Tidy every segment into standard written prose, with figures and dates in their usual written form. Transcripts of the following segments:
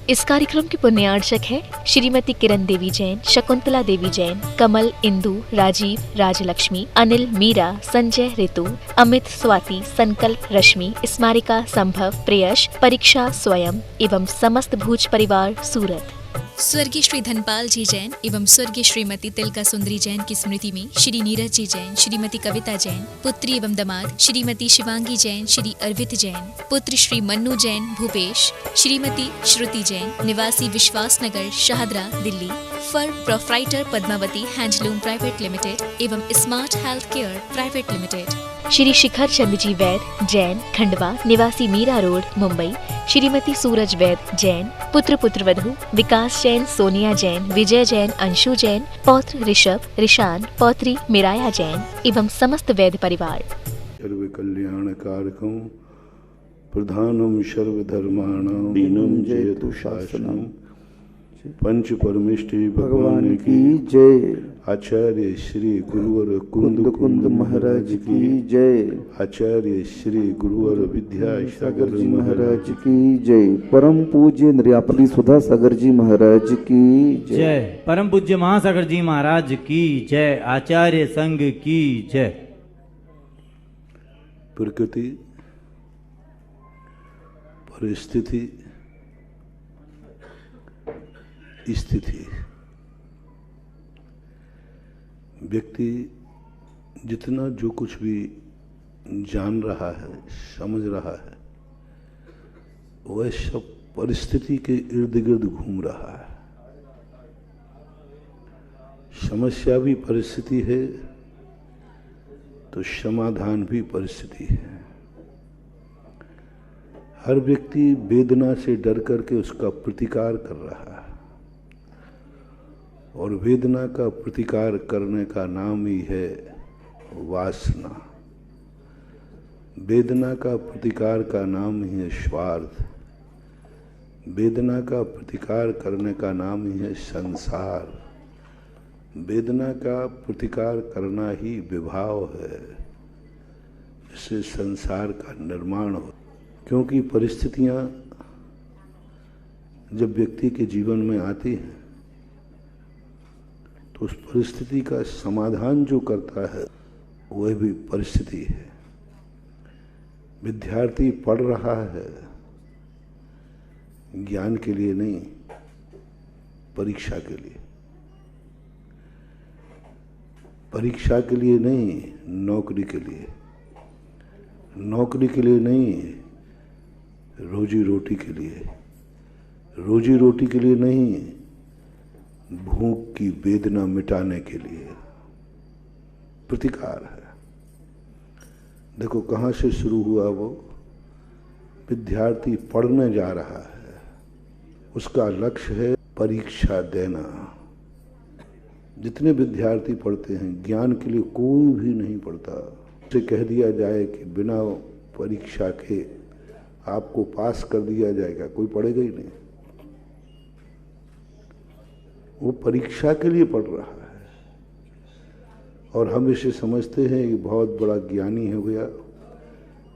इस कार्यक्रम की पुण्यार्चक है श्रीमती किरण देवी जैन, शकुंतला देवी जैन, कमल, इंदु, राजीव, राजलक्ष्मी, अनिल, मीरा, संजय, ऋतु, अमित, स्वाति, संकल्प, रश्मि, स्मारिका, संभव, प्रेयश, परीक्षा, स्वयं एवं समस्त भूज परिवार सूरत। स्वर्गीय श्री धनपाल जी जैन एवं स्वर्गीय श्रीमती तिलका सुंदरी जैन की स्मृति में श्री नीरज जी जैन, श्रीमती कविता जैन, पुत्री एवं दामाद श्रीमती शिवांगी जैन, श्री अर्वित जैन, पुत्र श्री मन्नू जैन, भूपेश, श्रीमती श्रुति जैन, निवासी Vishwas Nagar, Shahdara, Delhi, firm proprietor Padmavati handloom private limited एवं smart health care private limited. Shri Shikhar Chand ji Vaid Jain, Khandwa, निवासी मीरा रोड, मुंबई, श्रीमती सूरज वैद जैन, पुत्र पुत्रवधू विकास जैन, सोनिया जैन, विजय जैन, अंशु जैन, पौत्र ऋषभ, ऋषान, पौत्री मिराया जैन एवं समस्त वैद परिवार। सर्व कल्याण कारकं प्रधानम सर्वधर्माणां दीनं जयतु शासनम। पंच परमेष्टि भगवान की जय। आचार्य श्री गुरुवर कुंद कुंद महाराज की जय। आचार्य श्री गुरुवर विद्यासागर जी महाराज की जय। परम पूज्य नृयापति सुधा सागर जी महाराज की जय। परम पूज्य महासागर जी महाराज की जय। आचार्य संघ की जय। प्रकृति, परिस्थिति, स्थिति, व्यक्ति जितना जो कुछ भी जान रहा है, समझ रहा है, वह सब परिस्थिति के इर्द गिर्द घूम रहा है। समस्या भी परिस्थिति है तो समाधान भी परिस्थिति है। हर व्यक्ति वेदना से डर करके उसका प्रतिकार कर रहा है और वेदना का प्रतिकार करने का नाम ही है वासना। वेदना का प्रतिकार का नाम ही है स्वार्थ। वेदना का प्रतिकार करने का नाम ही है संसार। वेदना का प्रतिकार करना ही विभाव है, इससे संसार का निर्माण हो। क्योंकि परिस्थितियां जब व्यक्ति के जीवन में आती हैं तो उस परिस्थिति का समाधान जो करता है वह भी परिस्थिति है। विद्यार्थी पढ़ रहा है ज्ञान के लिए नहीं, परीक्षा के लिए। परीक्षा के लिए नहीं, नौकरी के लिए। नौकरी के लिए नहीं, रोजी रोटी के लिए। रोजी रोटी के लिए नहीं, भूख की वेदना मिटाने के लिए। प्रतिकार है। देखो कहाँ से शुरू हुआ वो। विद्यार्थी पढ़ने जा रहा है, उसका लक्ष्य है परीक्षा देना। जितने विद्यार्थी पढ़ते हैं, ज्ञान के लिए कोई भी नहीं पढ़ता। उसे कह दिया जाए कि बिना परीक्षा के आपको पास कर दिया जाएगा, कोई पढ़ेगा ही नहीं। वो परीक्षा के लिए पढ़ रहा है और हम इसे समझते हैं कि बहुत बड़ा ज्ञानी हो गया।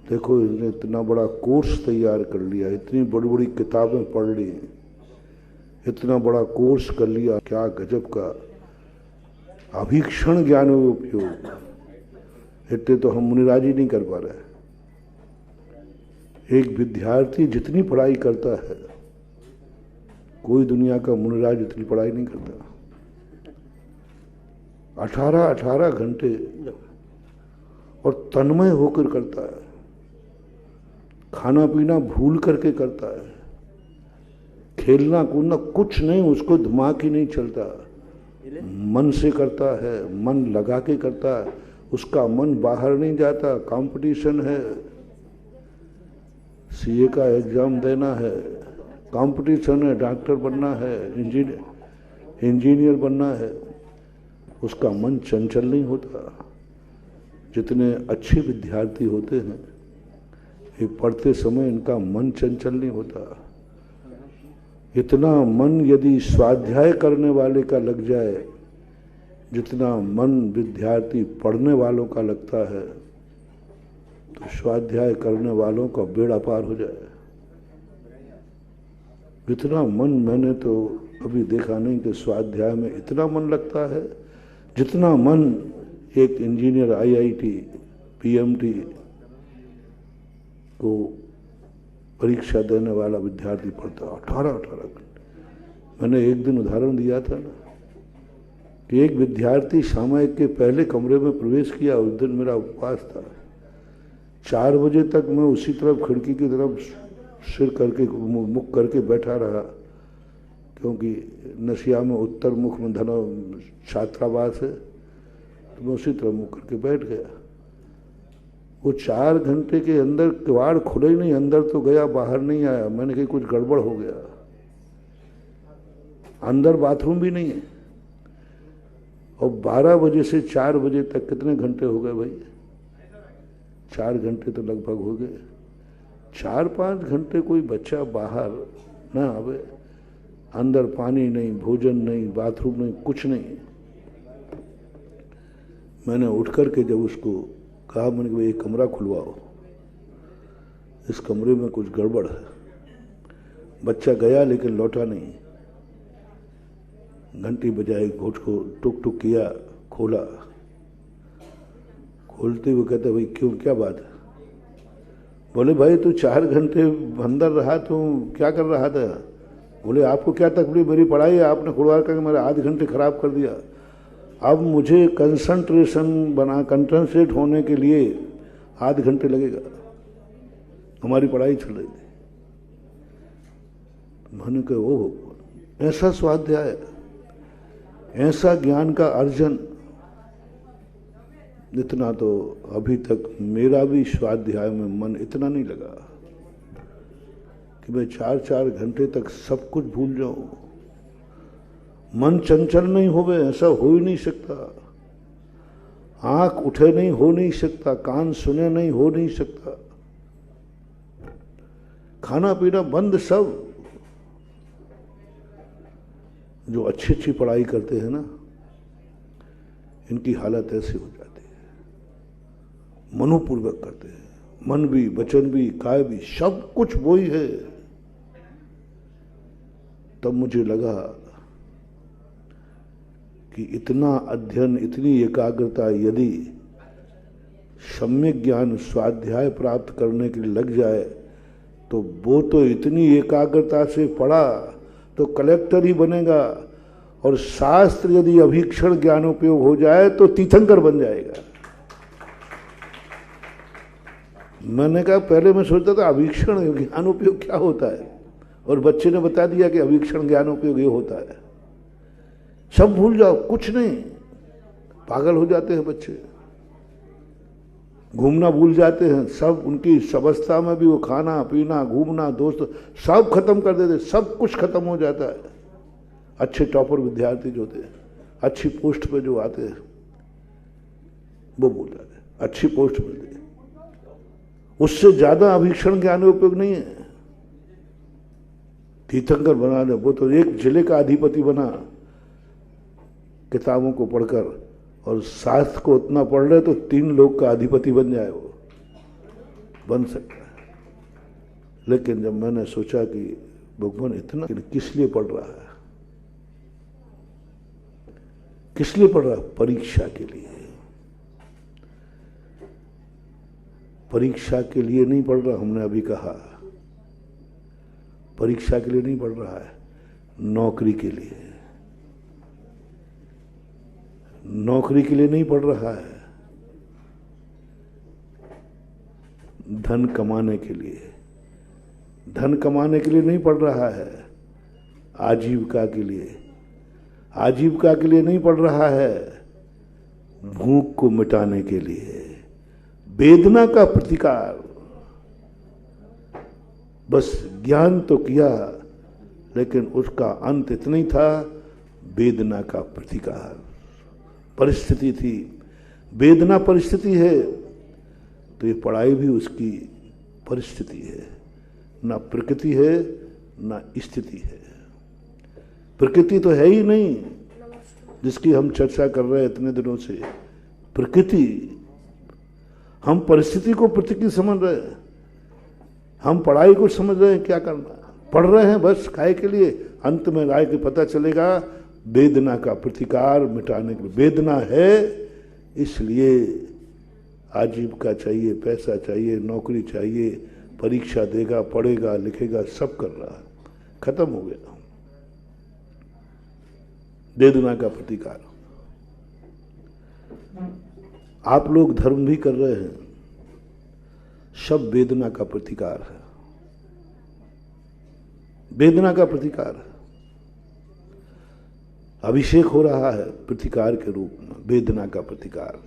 देखो इसने इतना बड़ा कोर्स तैयार कर लिया, इतनी बड़ी बड़ी किताबें पढ़ ली, इतना बड़ा कोर्स कर लिया, क्या गजब का अभीक्षण ज्ञान में उपयोग। इतने तो हम मुनिराज ही नहीं कर पा रहे। एक विद्यार्थी जितनी पढ़ाई करता है, कोई दुनिया का मुनिराज इतनी पढ़ाई नहीं करता। 18 घंटे और तन्मय होकर करता है। खाना पीना भूल करके करता है। खेलना कूदना कुछ नहीं, उसको दिमाग ही नहीं चलता। मन से करता है, मन लगा के करता है। उसका मन बाहर नहीं जाता। कंपटीशन है, सीए का एग्जाम देना है, कंपटीशन है, डॉक्टर बनना है, इंजीनियर बनना है। उसका मन चंचल नहीं होता। जितने अच्छे विद्यार्थी होते हैं, ये पढ़ते समय इनका मन चंचल नहीं होता। इतना मन यदि स्वाध्याय करने वाले का लग जाए जितना मन विद्यार्थी पढ़ने वालों का लगता है, तो स्वाध्याय करने वालों का बेड़ा पार हो जाए। इतना मन मैंने तो अभी देखा नहीं कि स्वाध्याय में इतना मन लगता है जितना मन एक इंजीनियर आईआईटी पीएमटी को परीक्षा देने वाला विद्यार्थी पढ़ता 18 घंटे। मैंने एक दिन उदाहरण दिया था ना कि एक विद्यार्थी सामयिक के पहले कमरे में प्रवेश किया। उस दिन मेरा उपवास था। 4 बजे तक मैं उसी तरफ खिड़की की तरफ सिर करके मुख करके बैठा रहा, क्योंकि नसिया में उत्तर मुख में धनो छात्रावास है, तो मैं उसी तरफ मुख करके बैठ गया। वो 4 घंटे के अंदर किवाड़ खुले ही नहीं, अंदर तो गया बाहर नहीं आया। मैंने कहा कुछ गड़बड़ हो गया। अंदर बाथरूम भी नहीं है। और 12 बजे से 4 बजे तक कितने घंटे हो गए भाई? 4 घंटे तो लगभग हो गए। 4-5 घंटे कोई बच्चा बाहर ना आवे, अंदर पानी नहीं, भोजन नहीं, बाथरूम नहीं, कुछ नहीं। मैंने उठ करके जब उसको कहा, मैंने कहा एक कमरा खुलवाओ, इस कमरे में कुछ गड़बड़ है। बच्चा गया लेकिन लौटा नहीं। घंटी बजाई, घोट को टुक टुक किया, खोला। खोलते हुए कहते भाई क्यों, क्या बात है? बोले भाई तू 4 घंटे अंदर रहा, तू क्या कर रहा था? बोले आपको क्या तकलीफ, मेरी पढ़ाई है, आपने खुलवा करके मेरे आधे घंटे खराब कर दिया। अब मुझे कंसंट्रेट होने के लिए आधे घंटे लगेगा। हमारी पढ़ाई चल रही थी। मैंने कहा ओह, ऐसा स्वाध्याय, ऐसा ज्ञान का अर्जन, इतना तो अभी तक मेरा भी स्वाध्याय में मन इतना नहीं लगा कि मैं 4-4 घंटे तक सब कुछ भूल जाऊं। मन चंचल नहीं होवे, ऐसा हो ही नहीं सकता। आंख उठे नहीं, हो नहीं सकता। कान सुने नहीं, हो नहीं सकता। खाना पीना बंद सब। जो अच्छी अच्छी पढ़ाई करते हैं ना, इनकी हालत ऐसी हो जाती है। मनोपूर्वक करते हैं, मन भी, वचन भी, काय भी, सब कुछ वही है। तब मुझे लगा कि इतना अध्ययन, इतनी एकाग्रता यदि सम्यक ज्ञान स्वाध्याय प्राप्त करने के लिए लग जाए, तो वो तो इतनी एकाग्रता से पढ़ा तो कलेक्टर ही बनेगा, और शास्त्र यदि अभीक्षण ज्ञानोपयोग हो जाए तो तीर्थंकर बन जाएगा। मैंने कहा, पहले मैं सोचता था अभीक्षण ज्ञानोपयोग क्या होता है, और बच्चे ने बता दिया कि अभीक्षण ज्ञानोपयोग ये होता है। सब भूल जाओ, कुछ नहीं। पागल हो जाते हैं बच्चे, घूमना भूल जाते हैं। सब उनकी अवस्था में भी वो खाना पीना, घूमना, दोस्त सब खत्म कर देते। सब कुछ खत्म हो जाता है। अच्छे टॉपर विद्यार्थी जो होते हैं, अच्छी पोस्ट पे जो आते हैं, वो भूल जाते हैं। अच्छी पोस्ट मिलती है, उससे ज्यादा अभीक्षण ज्ञान उपयोग नहीं है। तीर्थंकर बना दे, वो तो एक जिले का अधिपति बना किताबों को पढ़कर, और शास्त्र को उतना पढ़ रहे तो 3 लोग का अधिपति बन जाए, वो बन सकता है। लेकिन जब मैंने सोचा कि भगवान इतना किस लिए पढ़ रहा है, किस लिए पढ़ रहा है? परीक्षा के लिए। परीक्षा के लिए नहीं पढ़ रहा, हमने अभी कहा। परीक्षा के लिए नहीं पढ़ रहा है, नौकरी के लिए। नौकरी के लिए नहीं पढ़ रहा है, धन कमाने के लिए। धन कमाने के लिए नहीं पढ़ रहा है, आजीविका के लिए। आजीविका के लिए नहीं पढ़ रहा है, भूख को मिटाने के लिए, वेदना का प्रतिकार। बस ज्ञान तो किया, लेकिन उसका अंत इतना ही था, वेदना का प्रतिकार। परिस्थिति थी, वेदना परिस्थिति है, तो ये पढ़ाई भी उसकी परिस्थिति है। ना प्रकृति है, ना स्थिति है। प्रकृति तो है ही नहीं जिसकी हम चर्चा कर रहे हैं इतने दिनों से। प्रकृति, हम परिस्थिति को प्रकृति समझ रहे हैं। हम पढ़ाई को समझ रहे हैं क्या करना। पढ़ रहे हैं बस काय के लिए, अंत में राय के पता चलेगा वेदना का प्रतिकार मिटाने के लिए। वेदना है इसलिए आजीविका चाहिए, पैसा चाहिए, नौकरी चाहिए, परीक्षा देगा, पढ़ेगा, लिखेगा, सब कर रहा है, खत्म हो गया वेदना का प्रतिकार। आप लोग धर्म भी कर रहे हैं, सब वेदना का प्रतिकार है, वेदना का प्रतिकार है। अभिषेक हो रहा है प्रतिकार के रूप में, वेदना का प्रतिकार।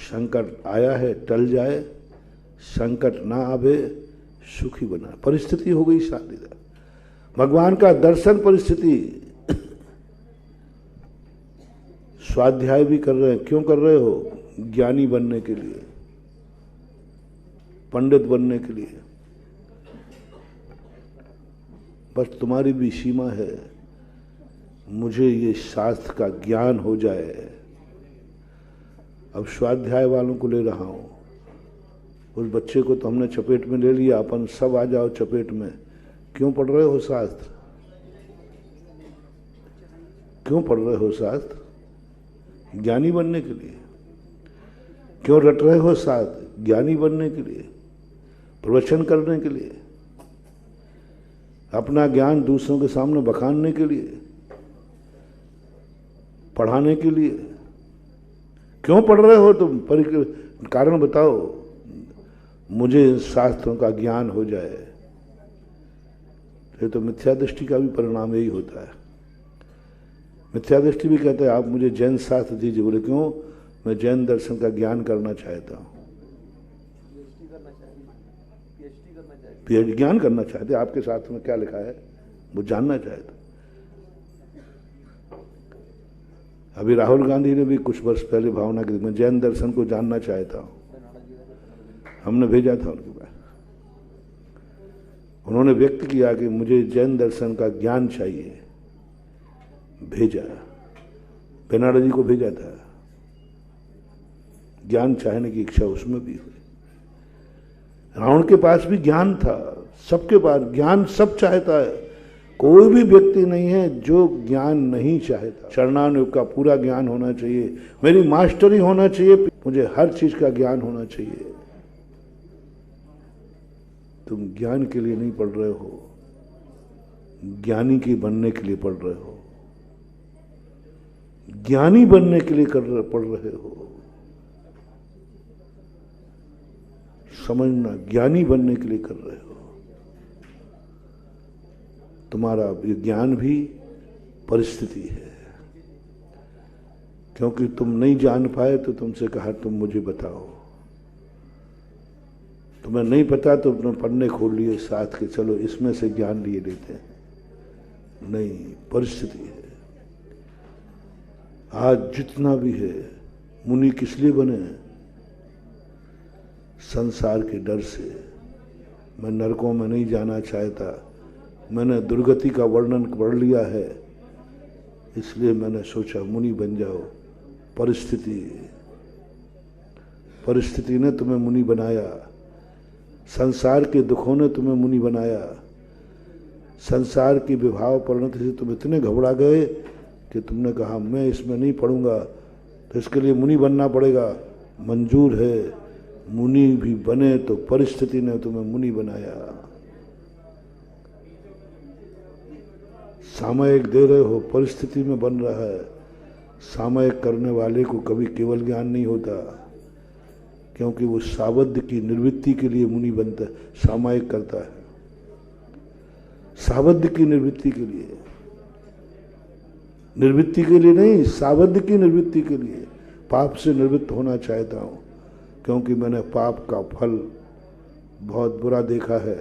संकट आया है टल जाए, संकट ना आवे सुखी बना। परिस्थिति हो गई शादीदार, भगवान का दर्शन परिस्थिति। स्वाध्याय भी कर रहे हैं, क्यों कर रहे हो? ज्ञानी बनने के लिए, पंडित बनने के लिए। बस तुम्हारी भी सीमा है, मुझे ये शास्त्र का ज्ञान हो जाए। अब स्वाध्याय वालों को ले रहा हूं, उस बच्चे को तो हमने चपेट में ले लिया, अपन सब आ जाओ चपेट में। क्यों पढ़ रहे हो शास्त्र? क्यों पढ़ रहे हो शास्त्र? ज्ञानी बनने के लिए। क्यों रट रहे हो शास्त्र? ज्ञानी बनने के लिए, प्रवचन करने के लिए, अपना ज्ञान दूसरों के सामने बखानने के लिए, पढ़ाने के लिए। क्यों पढ़ रहे हो तुम? कारण बताओ। मुझे शास्त्रों का ज्ञान हो जाए। ये तो मिथ्या दृष्टि का भी परिणाम यही होता है। मिथ्या दृष्टि भी कहते हैं आप मुझे जैन शास्त्र दीजिए। बोले क्यों? मैं जैन दर्शन का ज्ञान करना चाहता हूँ। पीएचडी ज्ञान करना चाहते, आपके शास्त्र में क्या लिखा है वो जानना चाहता। अभी राहुल गांधी ने भी कुछ वर्ष पहले भावना की, मैं जैन दर्शन को जानना चाहता हूँ। हमने भेजा था उनके पास, उन्होंने व्यक्त किया कि मुझे जैन दर्शन का ज्ञान चाहिए। भेजा, बेनाडा जी को भेजा था। ज्ञान चाहने की इच्छा उसमें भी हुई। रावण के पास भी ज्ञान था, सबके पास ज्ञान सब चाहता है। कोई भी व्यक्ति नहीं है जो ज्ञान नहीं चाहता। शरणानुयोग का पूरा ज्ञान होना चाहिए, मेरी मास्टरी होना चाहिए, मुझे हर चीज का ज्ञान होना चाहिए। तुम ज्ञान के लिए नहीं पढ़ रहे हो, ज्ञानी के बनने के लिए पढ़ रहे हो, ज्ञानी बनने के लिए पढ़ रहे हो। समझना, ज्ञानी बनने के लिए कर रहे हो। तुम्हारा ये ज्ञान भी परिस्थिति है, क्योंकि तुम नहीं जान पाए तो तुमसे कहा तुम मुझे बताओ। तुम्हें नहीं पता तो तुमने पढ़ने खोल लिए साथ के, चलो इसमें से ज्ञान लिए लेते हैं। नहीं, परिस्थिति है। आज जितना भी है, मुनि किस लिए बने? संसार के डर से। मैं नरकों में नहीं जाना चाहता, मैंने दुर्गति का वर्णन पढ़ लिया है, इसलिए मैंने सोचा मुनि बन जाओ। परिस्थिति ने तुम्हें मुनि बनाया, संसार के दुखों ने तुम्हें मुनि बनाया। संसार की विभाव परिणति से तुम इतने घबरा गए कि तुमने कहा मैं इसमें नहीं पढ़ूंगा, तो इसके लिए मुनि बनना पड़ेगा। मंजूर है, मुनि भी बने तो परिस्थिति ने तुम्हें मुनि बनाया। सामयिक दे रहे हो, परिस्थिति में बन रहा है। सामयिक करने वाले को कभी केवल ज्ञान नहीं होता, क्योंकि वो सावध्य की निवृत्ति के लिए मुनि बनता है। सामयिक करता है सावध्य की निवृत्ति के लिए, निर्वृत्ति के लिए नहीं, सावध्य की निवृत्ति के लिए। पाप से निवृत्त होना चाहता हूं, क्योंकि मैंने पाप का फल बहुत बुरा देखा है,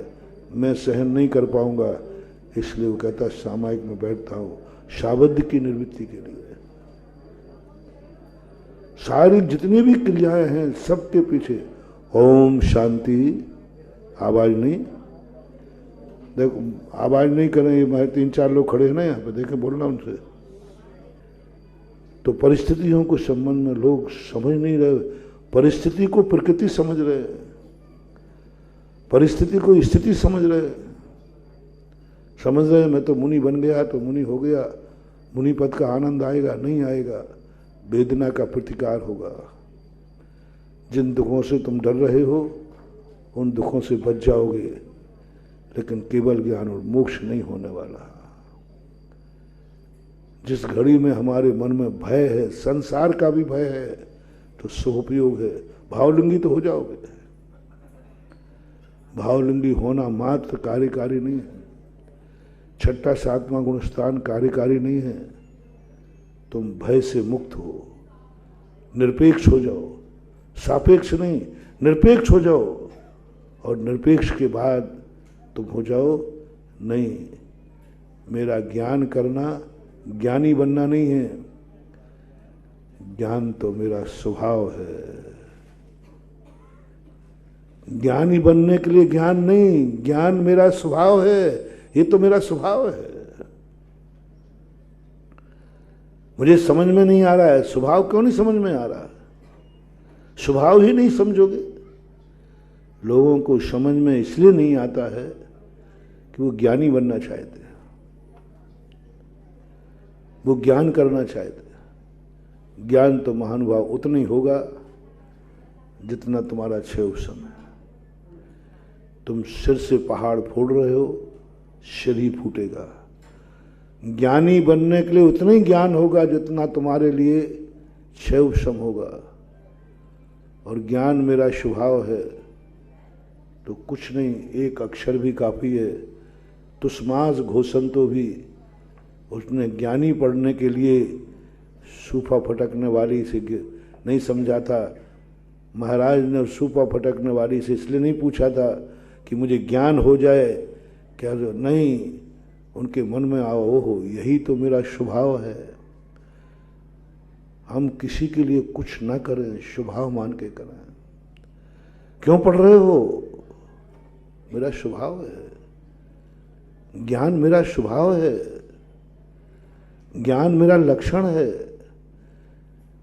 मैं सहन नहीं कर पाऊंगा, इसलिए वो कहता सामयिक में बैठता हूं सावध्य की निवृत्ति के लिए। सारी जितनी भी क्रियाएं हैं सबके पीछे ओम शांति। आवाज नहीं, देखो आवाज नहीं करें, ये हमारे 3-4 लोग खड़े हैं ना यहाँ पे, देखें बोलना उनसे। तो परिस्थितियों को संबंध में लोग समझ नहीं रहे, परिस्थिति को प्रकृति समझ रहे, परिस्थिति को स्थिति समझ रहे। समझ रहे हैं मैं तो मुनि बन गया तो मुनि हो गया, मुनि पद का आनंद आएगा, नहीं आएगा, वेदना का प्रतिकार होगा। जिन दुखों से तुम डर रहे हो उन दुखों से बच जाओगे, लेकिन केवल ज्ञान और मोक्ष नहीं होने वाला। जिस घड़ी में हमारे मन में भय है, संसार का भी भय है, तो सुपयोग है, भावलिंगी तो हो जाओगे। भावलिंगी होना मात्र कार्यकारी नहीं है, छठा सातवां गुण स्थान कार्यकारी नहीं है। तुम भय से मुक्त हो, निरपेक्ष हो जाओ, सापेक्ष नहीं, निरपेक्ष हो जाओ। और निरपेक्ष के बाद तुम हो जाओ, नहीं मेरा ज्ञान करना, ज्ञानी बनना नहीं है, ज्ञान तो मेरा स्वभाव है। ज्ञानी बनने के लिए ज्ञान नहीं, ज्ञान मेरा स्वभाव है, ये तो मेरा स्वभाव है। मुझे समझ में नहीं आ रहा है, स्वभाव क्यों नहीं समझ में आ रहा? स्वभाव ही नहीं समझोगे। लोगों को समझ में इसलिए नहीं आता है कि वो ज्ञानी बनना चाहते हैं, वो ज्ञान करना चाहते हैं। ज्ञान तो महानुभाव उतना ही होगा जितना तुम्हारा क्षय समय। तुम सिर से पहाड़ फोड़ रहे हो, सिर ही फूटेगा। ज्ञानी बनने के लिए उतना ही ज्ञान होगा जितना तुम्हारे लिए क्षय सम होगा। और ज्ञान मेरा स्वभाव है तो कुछ नहीं, एक अक्षर भी काफ़ी है। तुस्मास घोषंतो भी, उसने ज्ञानी पढ़ने के लिए सूफा फटकने वाली से नहीं समझा था। महाराज ने सूफा फटकने वाली से इसलिए नहीं पूछा था कि मुझे ज्ञान हो जाए, क्या नहीं, उनके मन में आओ, ओहो यही तो मेरा स्वभाव है। हम किसी के लिए कुछ ना करें, स्वभाव मान के करें। क्यों पढ़ रहे हो? मेरा स्वभाव है। ज्ञान मेरा स्वभाव है, ज्ञान मेरा लक्षण है।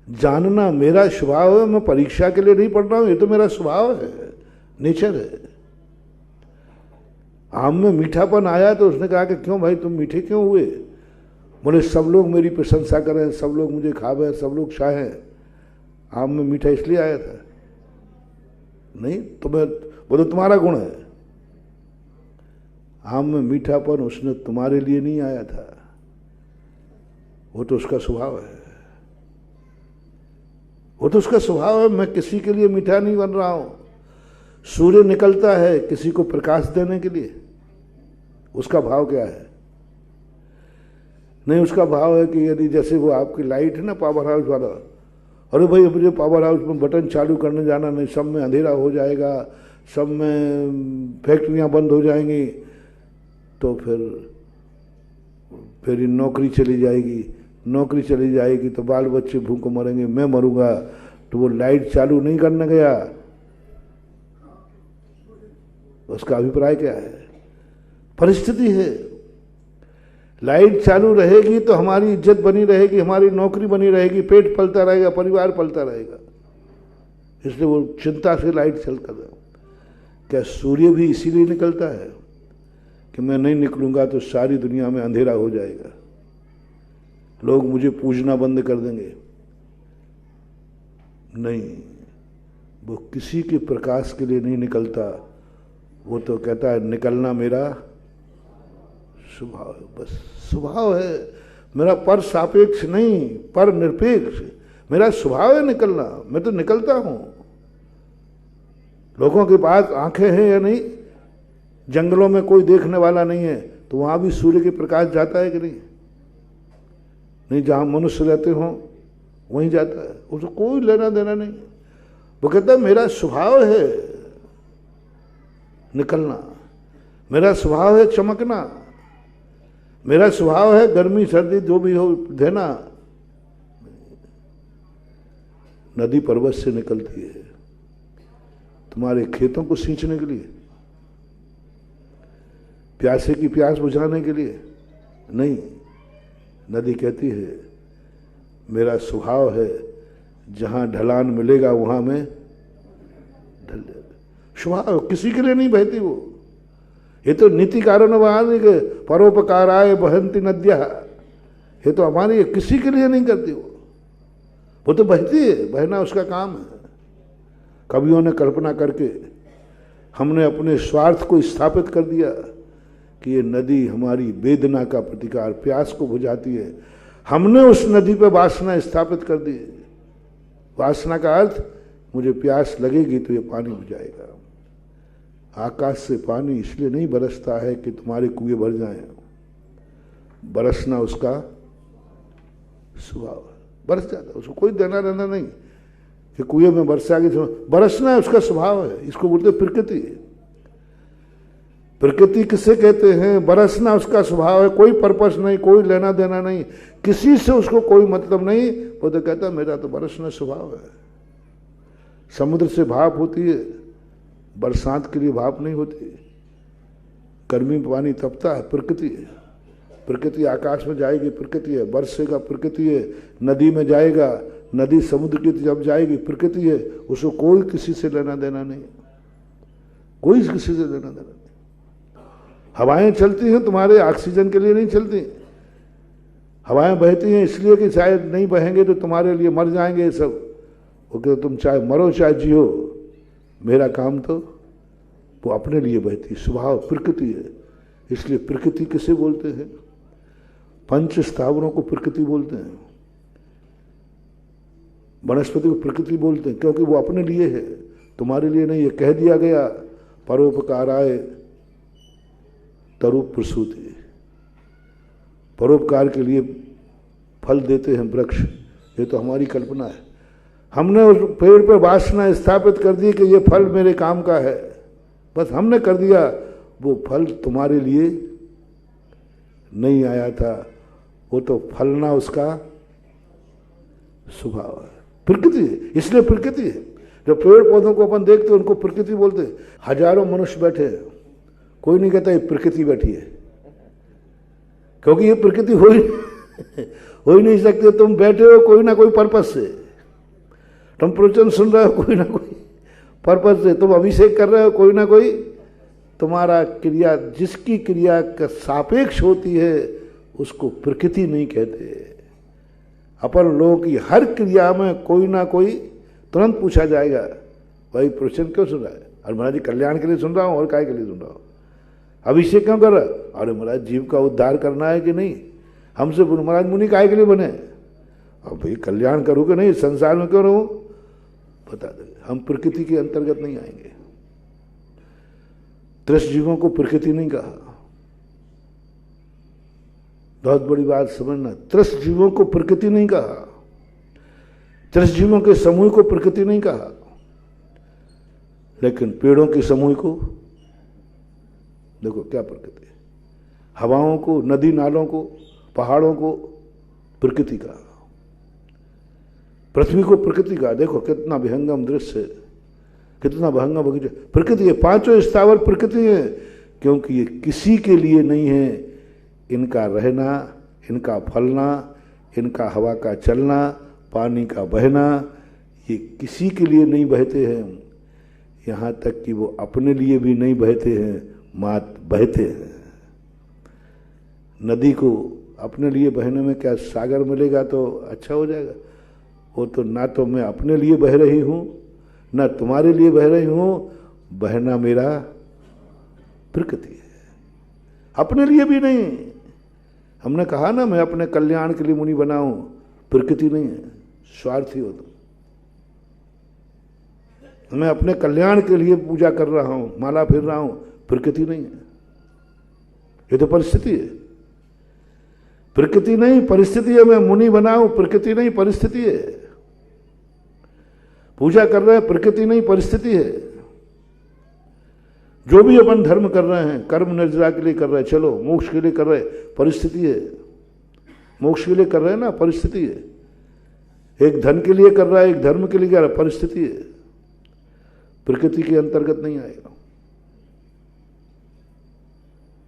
जानना मेरा स्वभाव है, मैं परीक्षा के लिए नहीं पढ़ रहा हूं, ये तो मेरा स्वभाव है, नेचर है। आम में मीठापन आया तो उसने कहा कि क्यों भाई तुम मीठे क्यों हुए? बोले सब लोग मेरी प्रशंसा करें, सब लोग मुझे खावे, सब लोग चाहें। आम में मीठा इसलिए आया था? नहीं, तुम्हें वो तो तुम्हारा गुण है। आम में मीठापन उसने तुम्हारे लिए नहीं आया था, वो तो उसका स्वभाव है, वो तो उसका स्वभाव है। मैं किसी के लिए मीठा नहीं बन रहा हूं। सूर्य निकलता है किसी को प्रकाश देने के लिए, उसका भाव क्या है? नहीं, उसका भाव है कि यदि जैसे वो आपकी लाइट है ना पावर हाउस वाला, अरे भाई मुझे पावर हाउस में बटन चालू करने जाना नहीं, सब में अंधेरा हो जाएगा, सब में फैक्ट्रियां बंद हो जाएंगी, तो फिर नौकरी चली जाएगी, नौकरी चली जाएगी तो बाल बच्चे भूख मरेंगे, मैं मरूंगा। तो वो लाइट चालू नहीं करने गया, उसका अभिप्राय क्या है? परिस्थिति है। लाइट चालू रहेगी तो हमारी इज्जत बनी रहेगी, हमारी नौकरी बनी रहेगी, पेट पलता रहेगा, परिवार पलता रहेगा, इसलिए वो चिंता से लाइट चलता है। क्या सूर्य भी इसीलिए निकलता है कि मैं नहीं निकलूंगा तो सारी दुनिया में अंधेरा हो जाएगा, लोग मुझे पूजना बंद कर देंगे? नहीं, वो किसी के प्रकाश के लिए नहीं निकलता, वो तो कहता है निकलना मेरा स्वभाव है, बस स्वभाव है मेरा, पर सापेक्ष नहीं, पर निरपेक्ष। मेरा स्वभाव है निकलना, मैं तो निकलता हूं। लोगों के पास आंखें हैं या नहीं? जंगलों में कोई देखने वाला नहीं है तो वहां भी सूर्य के प्रकाश जाता है कि नहीं? नहीं, जहां मनुष्य रहते हो वहीं जाता है, उसको कोई लेना देना नहीं। वो कहता है मेरा स्वभाव है निकलना, मेरा स्वभाव है चमकना, मेरा स्वभाव है गर्मी सर्दी जो भी हो देना। नदी पर्वत से निकलती है तुम्हारे खेतों को सींचने के लिए, प्यासे की प्यास बुझाने के लिए नहीं। नदी कहती है मेरा स्वभाव है, जहां ढलान मिलेगा वहां मैं ढल जाएगा। स्वभाव किसी के लिए नहीं बहती वो, ये तो नीति कारण के परोपकाराय बहंती नद्या, ये तो हमारी किसी के लिए नहीं करती, वो तो बहती है, बहना उसका काम है। कवियों ने कल्पना करके हमने अपने स्वार्थ को स्थापित कर दिया कि ये नदी हमारी वेदना का प्रतिकार, प्यास को बुझाती है। हमने उस नदी पे वासना स्थापित कर दी। वासना का अर्थ मुझे प्यास लगेगी तो ये पानी बुझाएगा। आकाश से पानी इसलिए नहीं बरसता है कि तुम्हारे कुएं भर जाएं, बरसना उसका स्वभाव है, बरस जाता है, उसको कोई देना रहना नहीं कि कुएं में बरसाएगी, बरसना है उसका स्वभाव है। इसको बोलते प्रकृति। प्रकृति किसे कहते हैं? बरसना उसका स्वभाव है, कोई पर्पस नहीं, कोई लेना देना नहीं, किसी से उसको कोई मतलब नहीं। वो तो कहता मेरा तो बरसना स्वभाव है। समुद्र से भाप होती है, बरसात के लिए भाप नहीं होती। गर्मी में पानी तपता है, प्रकृति है। प्रकृति आकाश में जाएगी, प्रकृति है। बरसेगा, प्रकृति है। नदी में जाएगा, नदी समुद्र की जब जाएगी, प्रकृति है। उसको कोई किसी से लेना देना नहीं, कोई किसी से लेना देना नहीं। हवाएं चलती हैं तुम्हारे ऑक्सीजन के लिए नहीं चलती। हवाएं बहती हैं इसलिए कि शायद नहीं बहेंगे तो तुम्हारे लिए मर जाएंगे ये सब। वो कहते तुम चाहे मरो चाहे जियो, मेरा काम तो वो अपने लिए बहती। स्वभाव प्रकृति है। इसलिए प्रकृति किसे बोलते हैं? पंच स्थावरों को प्रकृति बोलते हैं। वनस्पति को प्रकृति बोलते हैं क्योंकि वो अपने लिए है, तुम्हारे लिए नहीं है। कह दिया गया परोपकाराय तरुप प्रसूति, परोपकार के लिए फल देते हैं वृक्ष। ये तो हमारी कल्पना है। हमने उस पेड़ पर वासना स्थापित कर दी कि ये फल मेरे काम का है, बस हमने कर दिया। वो फल तुम्हारे लिए नहीं आया था, वो तो फलना उसका स्वभाव है, प्रकृति है। इसलिए प्रकृति है। जब पेड़ पौधों को अपन देखते उनको प्रकृति बोलते। हजारों मनुष्य बैठे हैं, कोई नहीं कहता ये प्रकृति बैठी है, क्योंकि ये प्रकृति हो ही नहीं सकते। तुम बैठे हो कोई ना कोई पर्पस से, तुम प्रवचन सुन रहे हो कोई ना कोई पर्पस से, तुम अभिषेक कर रहे हो कोई ना कोई तुम्हारा क्रिया, जिसकी क्रिया का सापेक्ष होती है उसको प्रकृति नहीं कहते। अपन लोगों की हर क्रिया में कोई ना कोई तुरंत पूछा जाएगा भाई प्रवचन क्यों सुन रहा है? और महाराज जी कल्याण के लिए सुन रहा हूँ, और काय के लिए सुन रहा हूँ? अभिषेक क्यों कर रहा है? अरे महाराज जीव का उद्धार करना है कि नहीं? हमसे महाराज मुनि काय के लिए बने? अब भाई कल्याण करूँ कि नहीं, संसार में क्यों रहूँ? बता देंगे। हम प्रकृति के अंतर्गत नहीं आएंगे। त्रस्त जीवों को प्रकृति नहीं कहा। बहुत बड़ी बात समझना, त्रस्त जीवों को प्रकृति नहीं कहा, त्रस्त जीवों के समूह को प्रकृति नहीं कहा, लेकिन पेड़ों के समूह को देखो क्या प्रकृति है। हवाओं को, नदी नालों को, पहाड़ों को प्रकृति का, पृथ्वी को प्रकृति का। देखो कितना विहंगम दृश्य, कितना विहंगम बगीचा। प्रकृति है, पांचों स्थावर प्रकृति है, क्योंकि ये किसी के लिए नहीं है। इनका रहना, इनका फलना, इनका हवा का चलना, पानी का बहना, ये किसी के लिए नहीं बहते हैं। यहाँ तक कि वो अपने लिए भी नहीं बहते हैं, मात बहते हैं। नदी को अपने लिए बहने में क्या सागर मिलेगा तो अच्छा हो जाएगा? वो तो ना तो मैं अपने लिए बह रही हूँ, ना तुम्हारे लिए बह रही हूँ। बहना मेरा प्रकृति है, अपने लिए भी नहीं। हमने कहा ना मैं अपने कल्याण के लिए मुनि बनाऊं, प्रकृति नहीं है, स्वार्थी हो तुम। मैं अपने कल्याण के लिए पूजा कर रहा हूं, माला फिर रहा हूं, प्रकृति नहीं है। ये तो परिस्थिति है। प्रकृति नहीं परिस्थिति है। मैं मुनि बनाऊं, प्रकृति नहीं परिस्थिति है। पूजा कर रहे हैं, प्रकृति नहीं परिस्थिति है। जो भी अपन धर्म कर रहे हैं, कर्म निर्जरा के लिए कर रहे हैं, चलो मोक्ष के लिए कर रहे हैं, परिस्थिति है। मोक्ष के लिए कर रहे हैं ना, परिस्थिति है। एक धन के लिए कर रहा है, एक धर्म के लिए कर रहा है, परिस्थिति है। प्रकृति के अंतर्गत नहीं आएगा।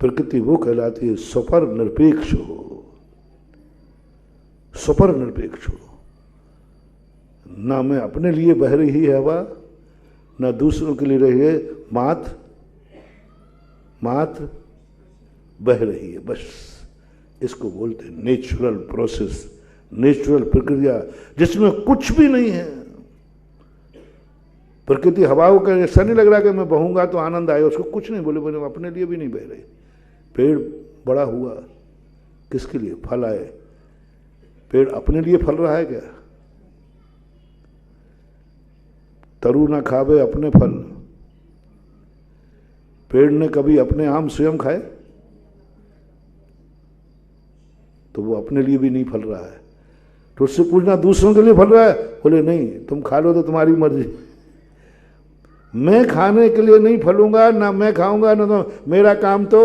प्रकृति वो कहलाती है स्वपर निरपेक्ष हो, स्वपर निरपेक्ष हो। ना मैं अपने लिए बह रही है हवा, ना दूसरों के लिए रही है मात, मात्र बह रही है, बस। इसको बोलते हैं नेचुरल प्रोसेस, नेचुरल प्रक्रिया, जिसमें कुछ भी नहीं है। प्रकृति हवाओं का ऐसा नहीं लग रहा कि मैं बहूंगा तो आनंद आएगा, उसको कुछ नहीं, बोले बोले अपने लिए भी नहीं बह रही। पेड़ बड़ा हुआ किसके लिए? फल आए। पेड़ अपने लिए फल रहा है क्या? तरु ना खावे अपने फल। पेड़ ने कभी अपने आम स्वयं खाए? तो वो अपने लिए भी नहीं फल रहा है। तो उससे पूछना दूसरों के लिए फल रहा है? बोले नहीं, तुम खा लो तो तुम्हारी मर्जी। मैं खाने के लिए नहीं फलूंगा, ना मैं खाऊंगा, ना तो मेरा काम तो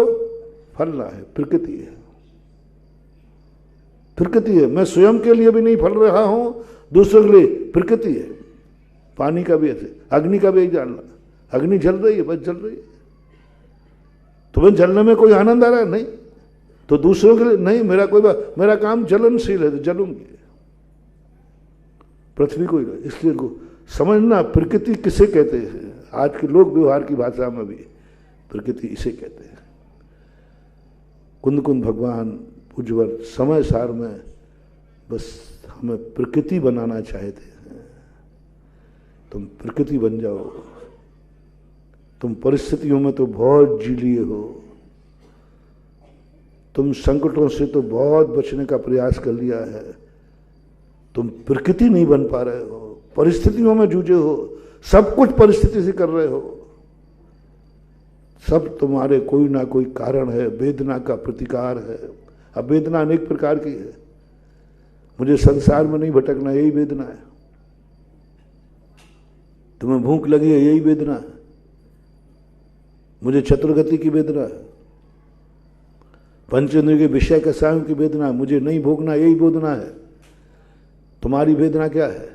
फलना है। प्रकृति है, प्रकृति है। मैं स्वयं के लिए भी नहीं फल रहा हूं, दूसरों के लिए। प्रकृति है। पानी का भी ऐसे, अग्नि का भी एक जानना। अग्नि जल रही है, बस जल रही है। तुम्हें जलने में कोई आनंद आ रहा है? नहीं। तो दूसरों के लिए नहीं, मेरा कोई बात, मेरा काम जलनशील है तो जलूंगी। पृथ्वी को इसलिए समझना प्रकृति किसे कहते हैं। आज के लोक व्यवहार की भाषा में भी प्रकृति इसे कहते हैं। कुंद कुंद भगवान पूज्यवर समय सार में बस हमें प्रकृति बनाना चाहते हैं। तुम प्रकृति बन जाओ। तुम परिस्थितियों में तो बहुत जी लिए हो, तुम संकटों से तो बहुत बचने का प्रयास कर लिया है, तुम प्रकृति नहीं बन पा रहे हो, परिस्थितियों में जूझे हो, सब कुछ परिस्थिति से कर रहे हो। सब तुम्हारे कोई ना कोई कारण है, वेदना का प्रतिकार है। अब वेदना अनेक प्रकार की है। मुझे संसार में नहीं भटकना, यही वेदना है। तुम्हें भूख लगी है, यही वेदना है। मुझे चतुर्गति की वेदना है, पंचेंद्रिय के विषय कसायों की वेदना है। मुझे नहीं भोगना, यही वेदना है। तुम्हारी वेदना क्या है?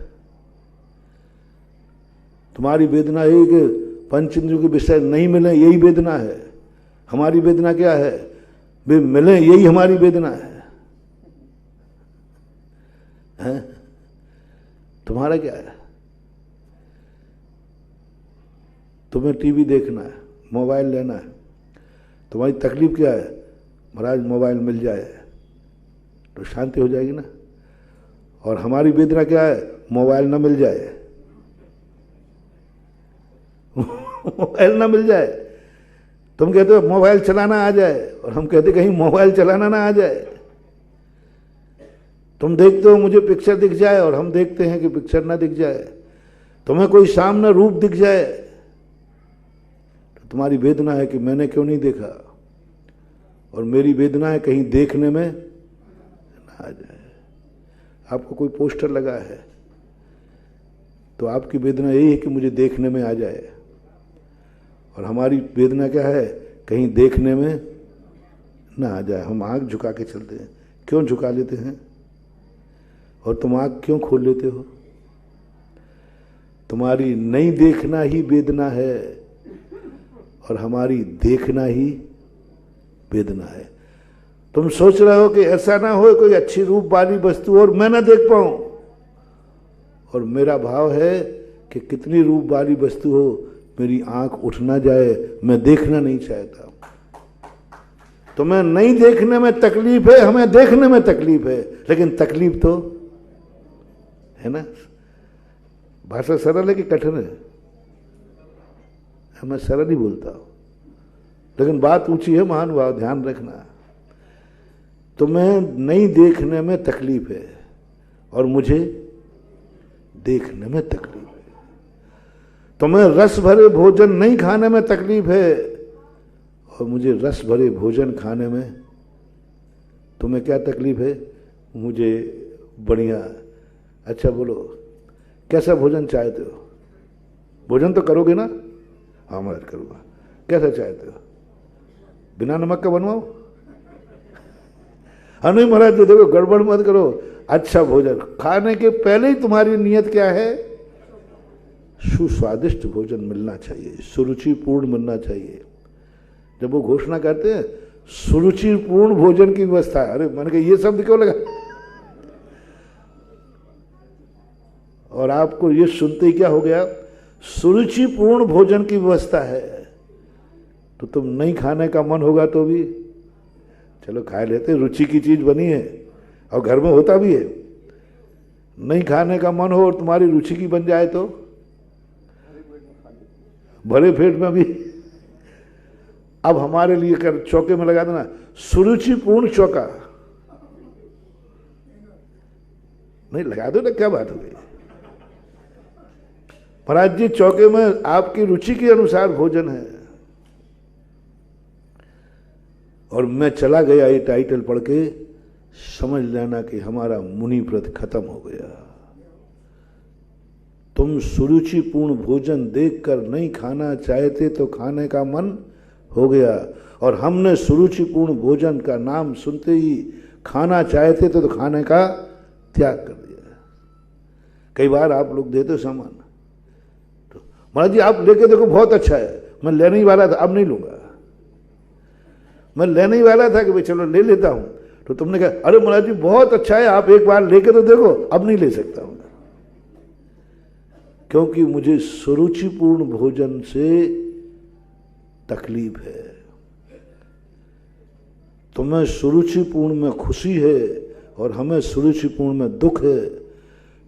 तुम्हारी वेदना यही कि पंचेंद्रियों के विषय नहीं मिले, यही वेदना है। हमारी वेदना क्या है? वे मिले, यही हमारी वेदना है? तुम्हारा क्या है? तुम्हें टीवी देखना है, मोबाइल लेना है, तुम्हारी तकलीफ क्या है? महाराज मोबाइल मिल जाए तो शांति हो जाएगी ना। और हमारी वेदना क्या है? मोबाइल ना मिल जाए। मोबाइल ना मिल जाए। तुम कहते हो मोबाइल चलाना आ जाए, और हम कहते कहीं मोबाइल चलाना ना आ जाए। तुम देखते हो मुझे पिक्चर दिख जाए, और हम देखते हैं कि पिक्चर ना दिख जाए। तुम्हें कोई सामने रूप दिख जाए तो तुम्हारी वेदना है कि मैंने क्यों नहीं देखा। और मेरी वेदना है कहीं देखने में ना आ जाए। आपको कोई पोस्टर लगा है तो आपकी वेदना यही है कि मुझे देखने में आ जाए। और हमारी वेदना क्या है? कहीं देखने में ना आ जाए। हम आंख झुका के चलते हैं। क्यों झुका लेते हैं? और तुम आंख क्यों खोल लेते हो? तुम्हारी नहीं देखना ही वेदना है, और हमारी देखना ही वेदना है। तुम सोच रहे हो कि ऐसा ना हो कोई अच्छी रूप वाली वस्तु और मैं ना देख पाऊं, और मेरा भाव है कि कितनी रूप वाली वस्तु हो, मेरी आंख उठ ना जाए, मैं देखना नहीं चाहता। तुम्हें नहीं देखने में तकलीफ है, हमें देखने में तकलीफ है, लेकिन तकलीफ तो है ना। भाषा सरल है कि कठिन है? मैं सरल ही बोलता हूं, लेकिन बात ऊंची है महानुभाव, ध्यान रखना। तुम्हें नहीं देखने में तकलीफ है और मुझे देखने में तकलीफ है। तुम्हें रस भरे भोजन नहीं खाने में तकलीफ है और मुझे रस भरे भोजन खाने में। तुम्हें क्या तकलीफ है? मुझे बढ़िया। अच्छा बोलो, कैसा भोजन चाहते हो? भोजन तो करोगे ना? हाँ मैं करूँगा। कैसा चाहते हो? बिना नमक का बनवाओ? हाँ नहीं महाराज, तो देखो गड़बड़ मत करो। अच्छा भोजन खाने के पहले ही तुम्हारी नियत क्या है? सुस्वादिष्ट भोजन मिलना चाहिए, सुरुचिपूर्ण मिलना चाहिए। जब वो घोषणा करते हैं सुरुचिपूर्ण भोजन की व्यवस्था, अरे मैंने कहा ये शब्द क्यों लगा? और आपको ये सुनते ही क्या हो गया? सुरुचिपूर्ण भोजन की व्यवस्था है। तो तुम नहीं खाने का मन होगा तो भी चलो खा लेते, रुचि की चीज बनी है और घर में होता भी है। नहीं खाने का मन हो और तुम्हारी रुचि की बन जाए तो भरे पेट में भी। अब हमारे लिए कर चौके में लगा देना सुरुचिपूर्ण चौका, नहीं लगा दो ना, क्या बात हो गई। महाराज जी चौके में आपकी रुचि के अनुसार भोजन है। और मैं चला गया ये टाइटल पढ़ के, समझ लेना कि हमारा मुनि व्रत खत्म हो गया। तुम सुरुचिपूर्ण भोजन देखकर नहीं खाना चाहते तो खाने का मन हो गया, और हमने सुरुचिपूर्ण भोजन का नाम सुनते ही खाना चाहते थे तो खाने का त्याग कर दिया। कई बार आप लोग देते सामान तो महाराज जी आप लेके देखो बहुत अच्छा है, मैं लेने ही वाला था अब नहीं लूंगा, मैं लेने ही वाला था कि भाई चलो ले लेता हूं, तो तुमने कहा अरे महाराज जी बहुत अच्छा है आप एक बार लेके तो देखो, अब नहीं ले सकता हूं, क्योंकि मुझे सुरुचिपूर्ण भोजन से तकलीफ है। तुम्हें सुरुचिपूर्ण में खुशी है और हमें सुरुचिपूर्ण में दुख है।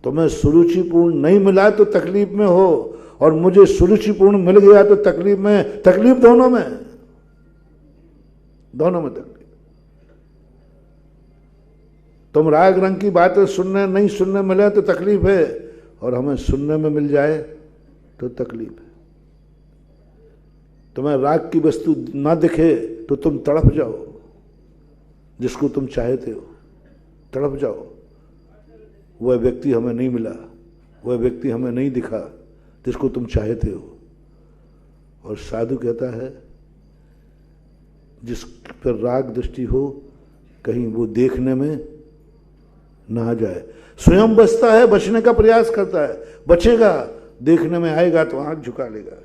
तुम्हें सुरुचिपूर्ण नहीं मिला तो तकलीफ में हो, और मुझे सुरुचिपूर्ण मिल गया तो तकलीफ में, तकलीफ दोनों में तकलीफ। तुम राग रंग की बातें सुनने नहीं सुनने मिले तो तकलीफ है, और हमें सुनने में मिल जाए तो तकलीफ है। तुम्हें राग की वस्तु ना दिखे तो तुम तड़प जाओ, जिसको तुम चाहते हो तड़प जाओ, वह व्यक्ति हमें नहीं मिला, वह व्यक्ति हमें नहीं दिखा जिसको तुम चाहते हो। और साधु कहता है जिस पर राग दृष्टि हो कहीं वो देखने में ना आ जाए। स्वयं बचता है, बचने का प्रयास करता है, बचेगा, देखने में आएगा तो आंख झुका लेगा।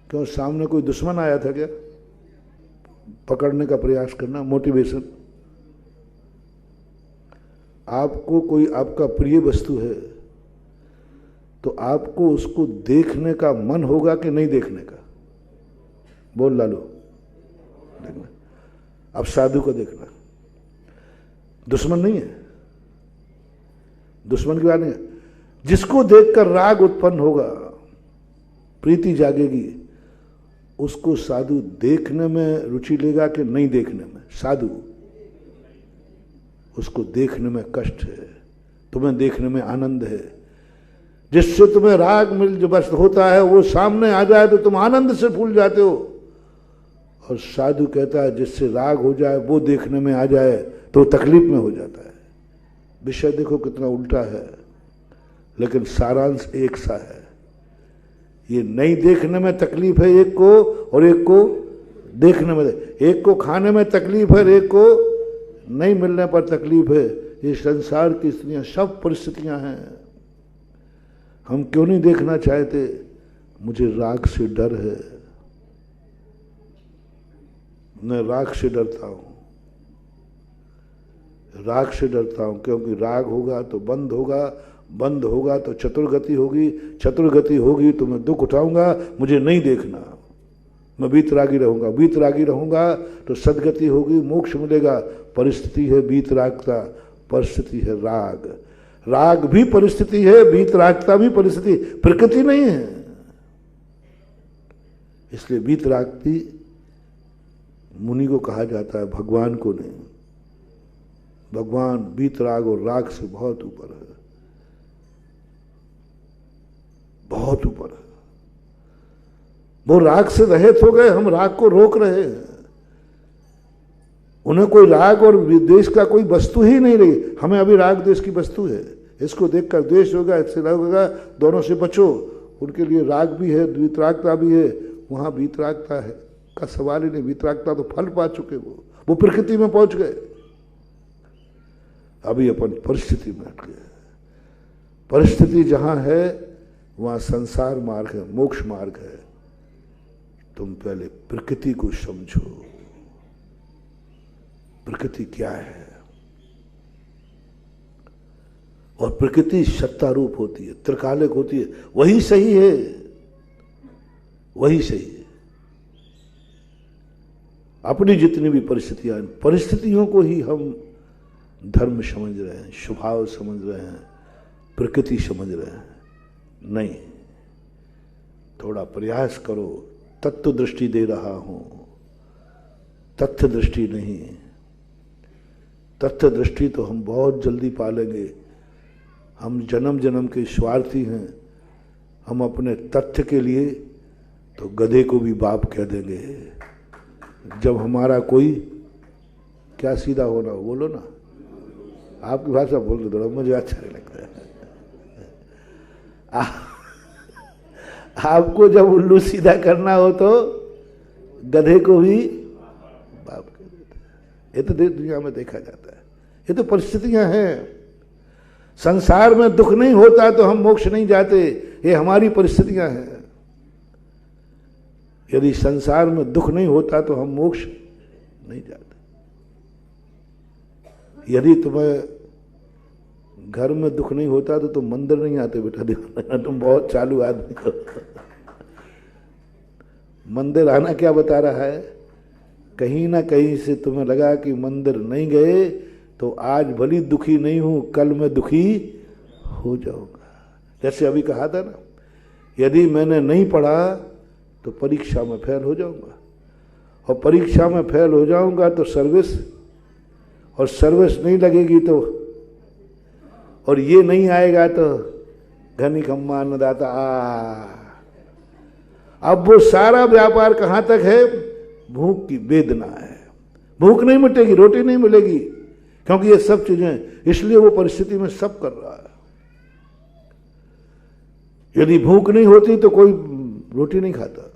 क्यों सामने कोई दुश्मन आया था क्या? पकड़ने का प्रयास करना, मोटिवेशन। आपको कोई आपका प्रिय वस्तु है तो आपको उसको देखने का मन होगा कि नहीं देखने का? बोल लालो, देखना। अब साधु को देखना, दुश्मन नहीं है, दुश्मन की बात नहीं है। जिसको देखकर राग उत्पन्न होगा, प्रीति जागेगी, उसको साधु देखने में रुचि लेगा कि नहीं देखने में? साधु, उसको देखने में कष्ट है, तुम्हें देखने में आनंद है। जिससे तुम्हें राग मिल जो बस होता है वो सामने आ जाए तो तुम आनंद से फूल जाते हो। और साधु कहता है जिससे राग हो जाए वो देखने में आ जाए तो तकलीफ में हो जाता है। विषय देखो कितना उल्टा है, लेकिन सारांश एक सा है। ये नहीं देखने में तकलीफ है एक को, और एक को देखने में, एक को खाने में तकलीफ है, एक को नहीं मिलने पर तकलीफ है। ये संसार की स्थितियां, सब परिस्थितियां हैं। हम क्यों नहीं देखना चाहते? मुझे राग से डर है, मैं राग से डरता हूं, राग से डरता हूं, क्योंकि राग होगा तो बंद होगा, बंद होगा तो चतुर्गति होगी, चतुर्गति होगी तो मैं दुख उठाऊंगा, मुझे नहीं देखना, मैं वीतरागी रहूंगा, वीतरागी रहूंगा तो सदगति होगी, मोक्ष मिलेगा। परिस्थिति है वीतरागता, परिस्थिति है राग, राग भी परिस्थिति है, वीतरागता भी परिस्थिति, प्रकृति नहीं है। इसलिए वीतरागती मुनि को कहा जाता है, भगवान को नहीं। भगवान वीतराग और राग से बहुत ऊपर है, बहुत ऊपर है। वो राग से रहित हो गए, हम राग को रोक रहे हैं। उन्हें कोई राग और द्वेष का कोई वस्तु ही नहीं रही। हमें अभी राग द्वेष की वस्तु है, इसको देखकर द्वेष होगा, इससे राग होगा, दोनों से बचो। उनके लिए राग भी है, वीतरागता भी है, वहां वीतरागता है का सवाल ही नहीं। वीतरागता तो फल पा चुके, वो प्रकृति में पहुंच गए। अभी अपन परिस्थिति में अट गए। परिस्थिति जहां है वहां संसार मार्ग है, मोक्ष मार्ग है। तुम पहले प्रकृति को समझो, प्रकृति क्या है। और प्रकृति सत्ता रूप होती है, त्रिकालिक होती है, वही सही है, वही सही है। अपनी जितनी भी परिस्थितियां, परिस्थितियों को ही हम धर्म समझ रहे हैं, स्वभाव समझ रहे हैं, प्रकृति समझ रहे हैं। नहीं, थोड़ा प्रयास करो। तत्व दृष्टि दे रहा हूं, तथ्य दृष्टि नहीं। तथ्य दृष्टि तो हम बहुत जल्दी पालेंगे। हम जन्म जन्म के स्वार्थी हैं। हम अपने तथ्य के लिए तो गधे को भी बाप कह देंगे। जब हमारा कोई, क्या सीधा होना हो, बोलो ना, आपकी भाषा बोल दो, मुझे अच्छा नहीं लगता है। आपको जब उल्लू सीधा करना हो तो गधे को भी बाप कह देते हैं। ये तो दुनिया में देखा जाता है। ये तो परिस्थितियां हैं। संसार में दुख नहीं होता तो हम मोक्ष नहीं जाते। ये हमारी परिस्थितियां हैं। यदि संसार में दुख नहीं होता तो हम मोक्ष नहीं जाते। यदि तुम्हें घर में दुख नहीं होता तो तुम मंदिर नहीं आते बेटा, ध्यान, तुम बहुत चालू आदमी हो। मंदिर आना क्या बता रहा है? कहीं ना कहीं से तुम्हें लगा कि मंदिर नहीं गए तो आज भली दुखी नहीं हूं, कल मैं दुखी हो जाऊंगा। जैसे अभी कहा था ना, यदि मैंने नहीं पढ़ा तो परीक्षा में फेल हो जाऊंगा, और परीक्षा में फेल हो जाऊंगा तो सर्विस, और सर्विस नहीं लगेगी तो, और ये नहीं आएगा तो घनी खम्मा अन्नदाता। अब वो सारा व्यापार कहां तक है? भूख की वेदना है। भूख नहीं मिटेगी, रोटी नहीं मिलेगी, क्योंकि ये सब चीजें, इसलिए वो परिस्थिति में सब कर रहा है। यदि भूख नहीं होती तो कोई रोटी नहीं खाता,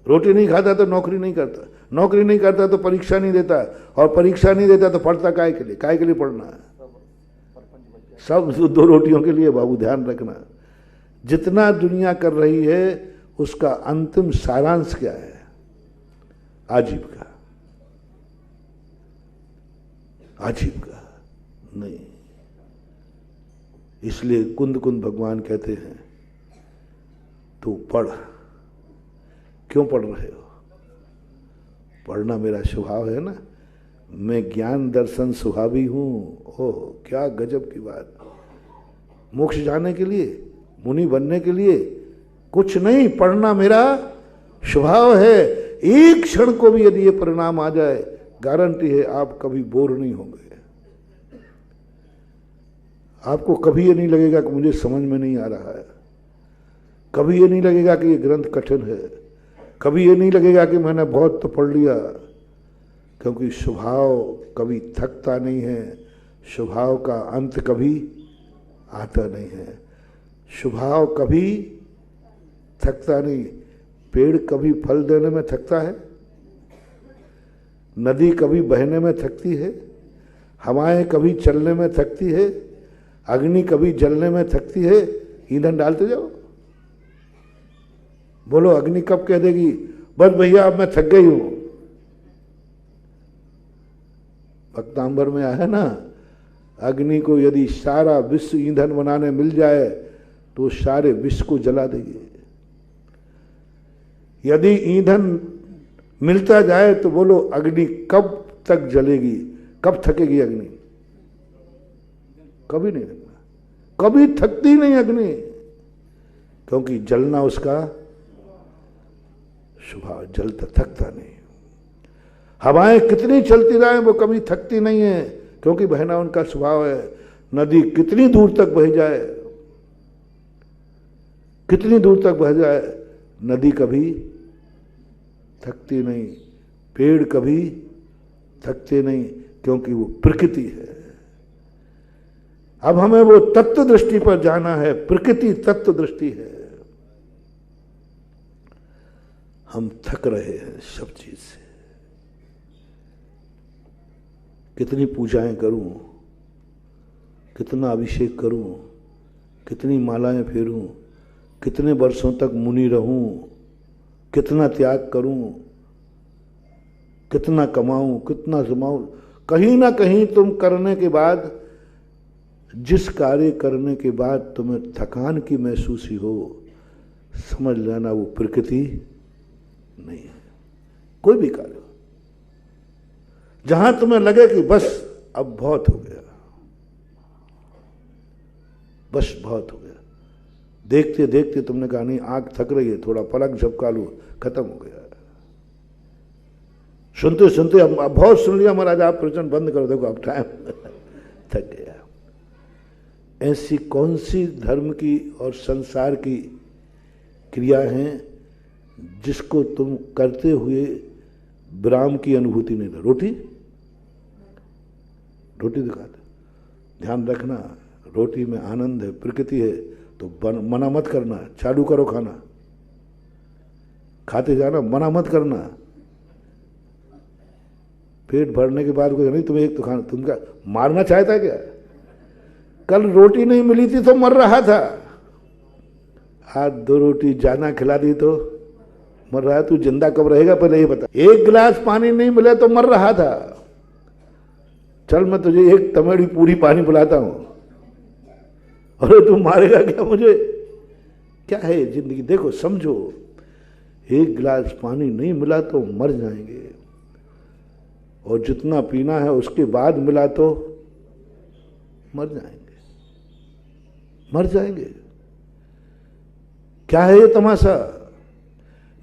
रोटी नहीं खाता तो नौकरी नहीं करता, नौकरी नहीं करता तो परीक्षा नहीं देता, और परीक्षा नहीं देता तो पढ़ता काय के लिए? काय के लिए पढ़ना है? सब दो रोटियों के लिए। बाबू ध्यान रखना, जितना दुनिया कर रही है उसका अंतिम सारांश क्या है? आजीविका। आजीविका नहीं। इसलिए कुंद कुंद भगवान कहते हैं तू पढ़। क्यों पढ़ रहे हो? पढ़ना मेरा स्वभाव है ना। मैं ज्ञान दर्शन स्वभावी हूं। ओह, क्या गजब की बात। मोक्ष जाने के लिए, मुनि बनने के लिए कुछ नहीं, पढ़ना मेरा स्वभाव है। एक क्षण को भी यदि ये परिणाम आ जाए, गारंटी है आप कभी बोर नहीं होंगे। आपको कभी ये नहीं लगेगा कि मुझे समझ में नहीं आ रहा है, कभी ये नहीं लगेगा कि ये ग्रंथ कठिन है, कभी ये नहीं लगेगा कि मैंने बहुत तो पढ़ लिया, क्योंकि स्वभाव कभी थकता नहीं है। स्वभाव का अंत कभी आता नहीं है। स्वभाव कभी थकता नहीं। पेड़ कभी फल देने में थकता है? नदी कभी बहने में थकती है? हवाएं कभी चलने में थकती है? अग्नि कभी जलने में थकती है? ईंधन डालते जाओ। बोलो, अग्नि कब कह देगी बस भैया अब मैं थक गई हूं? भक्तांबर में आया ना, अग्नि को यदि सारा विश्व ईंधन बनाने मिल जाए तो सारे विश्व को जला देगी। यदि ईंधन मिलता जाए तो बोलो अग्नि कब तक जलेगी, कब थकेगी अग्नि? कभी नहीं थकना, कभी थकती नहीं अग्नि, क्योंकि जलना उसका स्वभाव, जलता थकता नहीं। हवाएं कितनी चलती रहे वो कभी थकती नहीं है, क्योंकि बहना उनका स्वभाव है। नदी कितनी दूर तक बह जाए, कितनी दूर तक बह जाए, नदी कभी थकती नहीं। पेड़ कभी थकते नहीं, क्योंकि वो प्रकृति है। अब हमें वो तत्व दृष्टि पर जाना है। प्रकृति तत्व दृष्टि है। हम थक रहे हैं सब चीज से। कितनी पूजाएं करूं, कितना अभिषेक करूं, कितनी मालाएं फेरूं, कितने वर्षों तक मुनि रहूं, कितना त्याग करूं, कितना कमाऊं, कितना जमाऊं। कहीं ना कहीं तुम करने के बाद, जिस कार्य करने के बाद तुम्हें थकान की महसूसी हो, समझ लेना वो प्रकृति नहीं है। कोई भी कार्य, जहां तुम्हें लगे कि बस अब बहुत हो गया, बस बहुत हो गया, देखते देखते तुमने कहा नहीं आंख थक रही है, थोड़ा पलक झपका लूं, खत्म हो गया। सुनते सुनते अब बहुत सुन लिया महाराज, आप प्रवचन बंद कर दो, अब टाइम थक गया। ऐसी कौन सी धर्म की और संसार की क्रिया हैं जिसको तुम करते हुए विराम की अनुभूति नहीं? रोटी रोटी दिखाते, ध्यान रखना, रोटी में आनंद है, प्रकृति है, तो मना मत करना, चालू करो खाना, खाते जाना, मना मत करना। पेट भरने के बाद कोई नहीं तुम्हें एक तो खाना, तुम क्या मारना चाहता क्या? कल रोटी नहीं मिली थी तो मर रहा था, आज 2 रोटी ज्यादा खिला दी तो मर रहा है। तू जिंदा कब रहेगा पहले ये बता। 1 गिलास पानी नहीं मिला तो मर रहा था, चल मैं तुझे 1 तमेड़ी पूरी पानी पिलाता हूं, अरे तू मारेगा क्या मुझे? क्या है जिंदगी? देखो समझो, 1 गिलास पानी नहीं मिला तो मर जाएंगे, और जितना पीना है उसके बाद मिला तो मर जाएंगे, मर जाएंगे। क्या है ये तमाशा?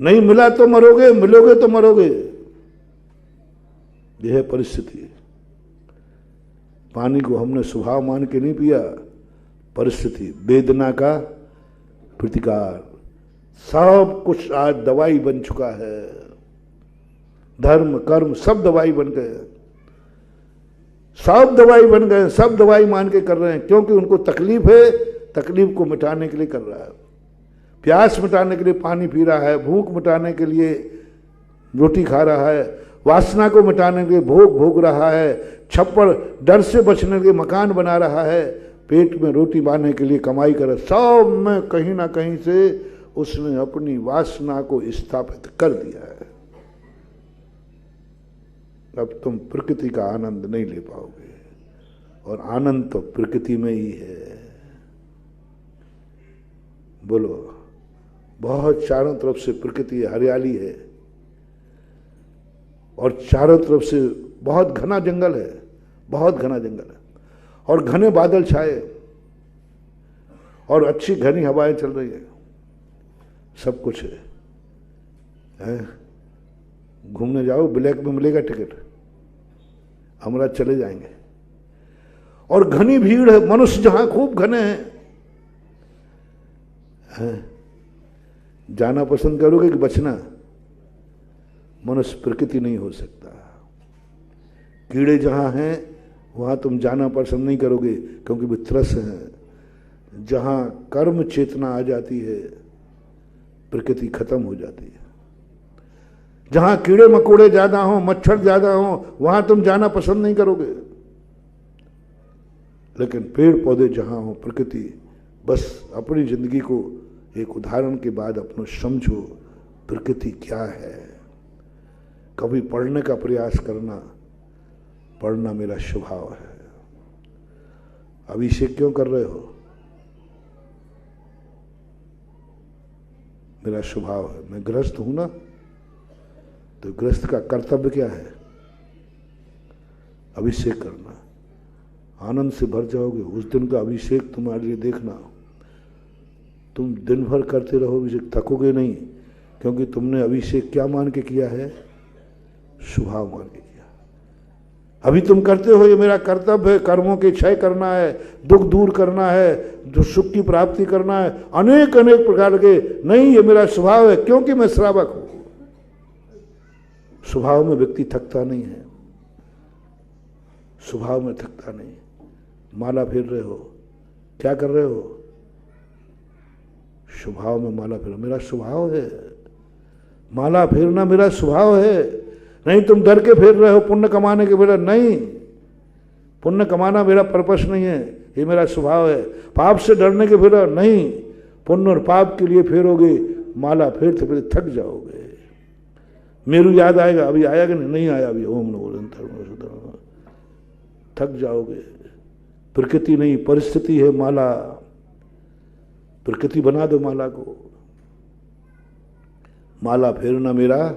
नहीं मिला तो मरोगे, मिलोगे तो मरोगे, यह है परिस्थिति। पानी को हमने स्वभाव मान के नहीं पिया, परिस्थिति, वेदना का प्रतिकार, सब कुछ आज दवाई बन चुका है। धर्म कर्म सब दवाई बन गए, सब दवाई बन गए, सब दवाई मान के कर रहे हैं, क्योंकि उनको तकलीफ है, तकलीफ को मिटाने के लिए कर रहा है। प्यास मिटाने के लिए पानी पी रहा है, भूख मिटाने के लिए रोटी खा रहा है, वासना को मिटाने के लिए भोग भोग रहा है, छप्पड़ डर से बचने के लिए मकान बना रहा है, पेट में रोटी बांधने के लिए कमाई कर, सब में कहीं ना कहीं से उसने अपनी वासना को स्थापित कर दिया है। अब तुम प्रकृति का आनंद नहीं ले पाओगे, और आनंद तो प्रकृति में ही है। बोलो, बहुत चारों तरफ से प्रकृति हरियाली है, और चारों तरफ से बहुत घना जंगल है, बहुत घना जंगल है, और घने बादल छाए, और अच्छी घनी हवाएं चल रही है, सब कुछ है। घूमने जाओ, ब्लैक में मिलेगा टिकट, हमरा चले जाएंगे। और घनी भीड़ है, मनुष्य जहां खूब घने हैं, जाना पसंद करोगे कि बचना? मनुष्य प्रकृति नहीं हो सकता। कीड़े जहां हैं वहां तुम जाना पसंद नहीं करोगे, क्योंकि वे त्रस हैं। जहां कर्म चेतना आ जाती है, प्रकृति खत्म हो जाती है। जहां कीड़े मकोड़े ज्यादा हों, मच्छर ज्यादा हों, वहां तुम जाना पसंद नहीं करोगे। लेकिन पेड़ पौधे जहां हों, प्रकृति, बस अपनी जिंदगी को एक उदाहरण के बाद अपना समझो, प्रकृति क्या है। कभी पढ़ने का प्रयास करना, पढ़ना मेरा स्वभाव है। अभिषेक क्यों कर रहे हो? मेरा स्वभाव है। मैं गृहस्थ हूं ना, तो गृहस्थ का कर्तव्य क्या है? अभिषेक करना। आनंद से भर जाओगे। उस दिन का अभिषेक तुम्हारे लिए देखना, तुम दिन भर करते रहो, अभिषेक थकोगे नहीं, क्योंकि तुमने अभिषेक क्या मान के किया है? स्वभाव मान के किया। अभी तुम करते हो, ये मेरा कर्तव्य है, कर्मों के क्षय करना है, दुख दूर करना है, जो सुख की प्राप्ति करना है, अनेक अनेक प्रकार के। नहीं, ये मेरा स्वभाव है, क्योंकि मैं श्रावक हूं। स्वभाव में व्यक्ति थकता नहीं है, स्वभाव में थकता नहीं। माला फेर रहे हो, क्या कर रहे हो? स्वभाव में माला फेर, मेरा स्वभाव है माला फेरना, मेरा स्वभाव है। नहीं तुम डर के फेर रहे हो पुण्य कमाने के बेटा, नहीं, पुण्य कमाना मेरा पर्पस नहीं है, ये मेरा स्वभाव है। पाप से डरने के फेरा नहीं, पुण्य और पाप के लिए फेरोगे माला, फेरते फेरते थक जाओगे। मेरू याद आएगा, अभी आया कि नहीं आया? अभी ओम नमो नारायण, थक जाओगे। प्रकृति नहीं, परिस्थिति है माला, प्रकृति बना दो माला को। माला फेरना मेरा,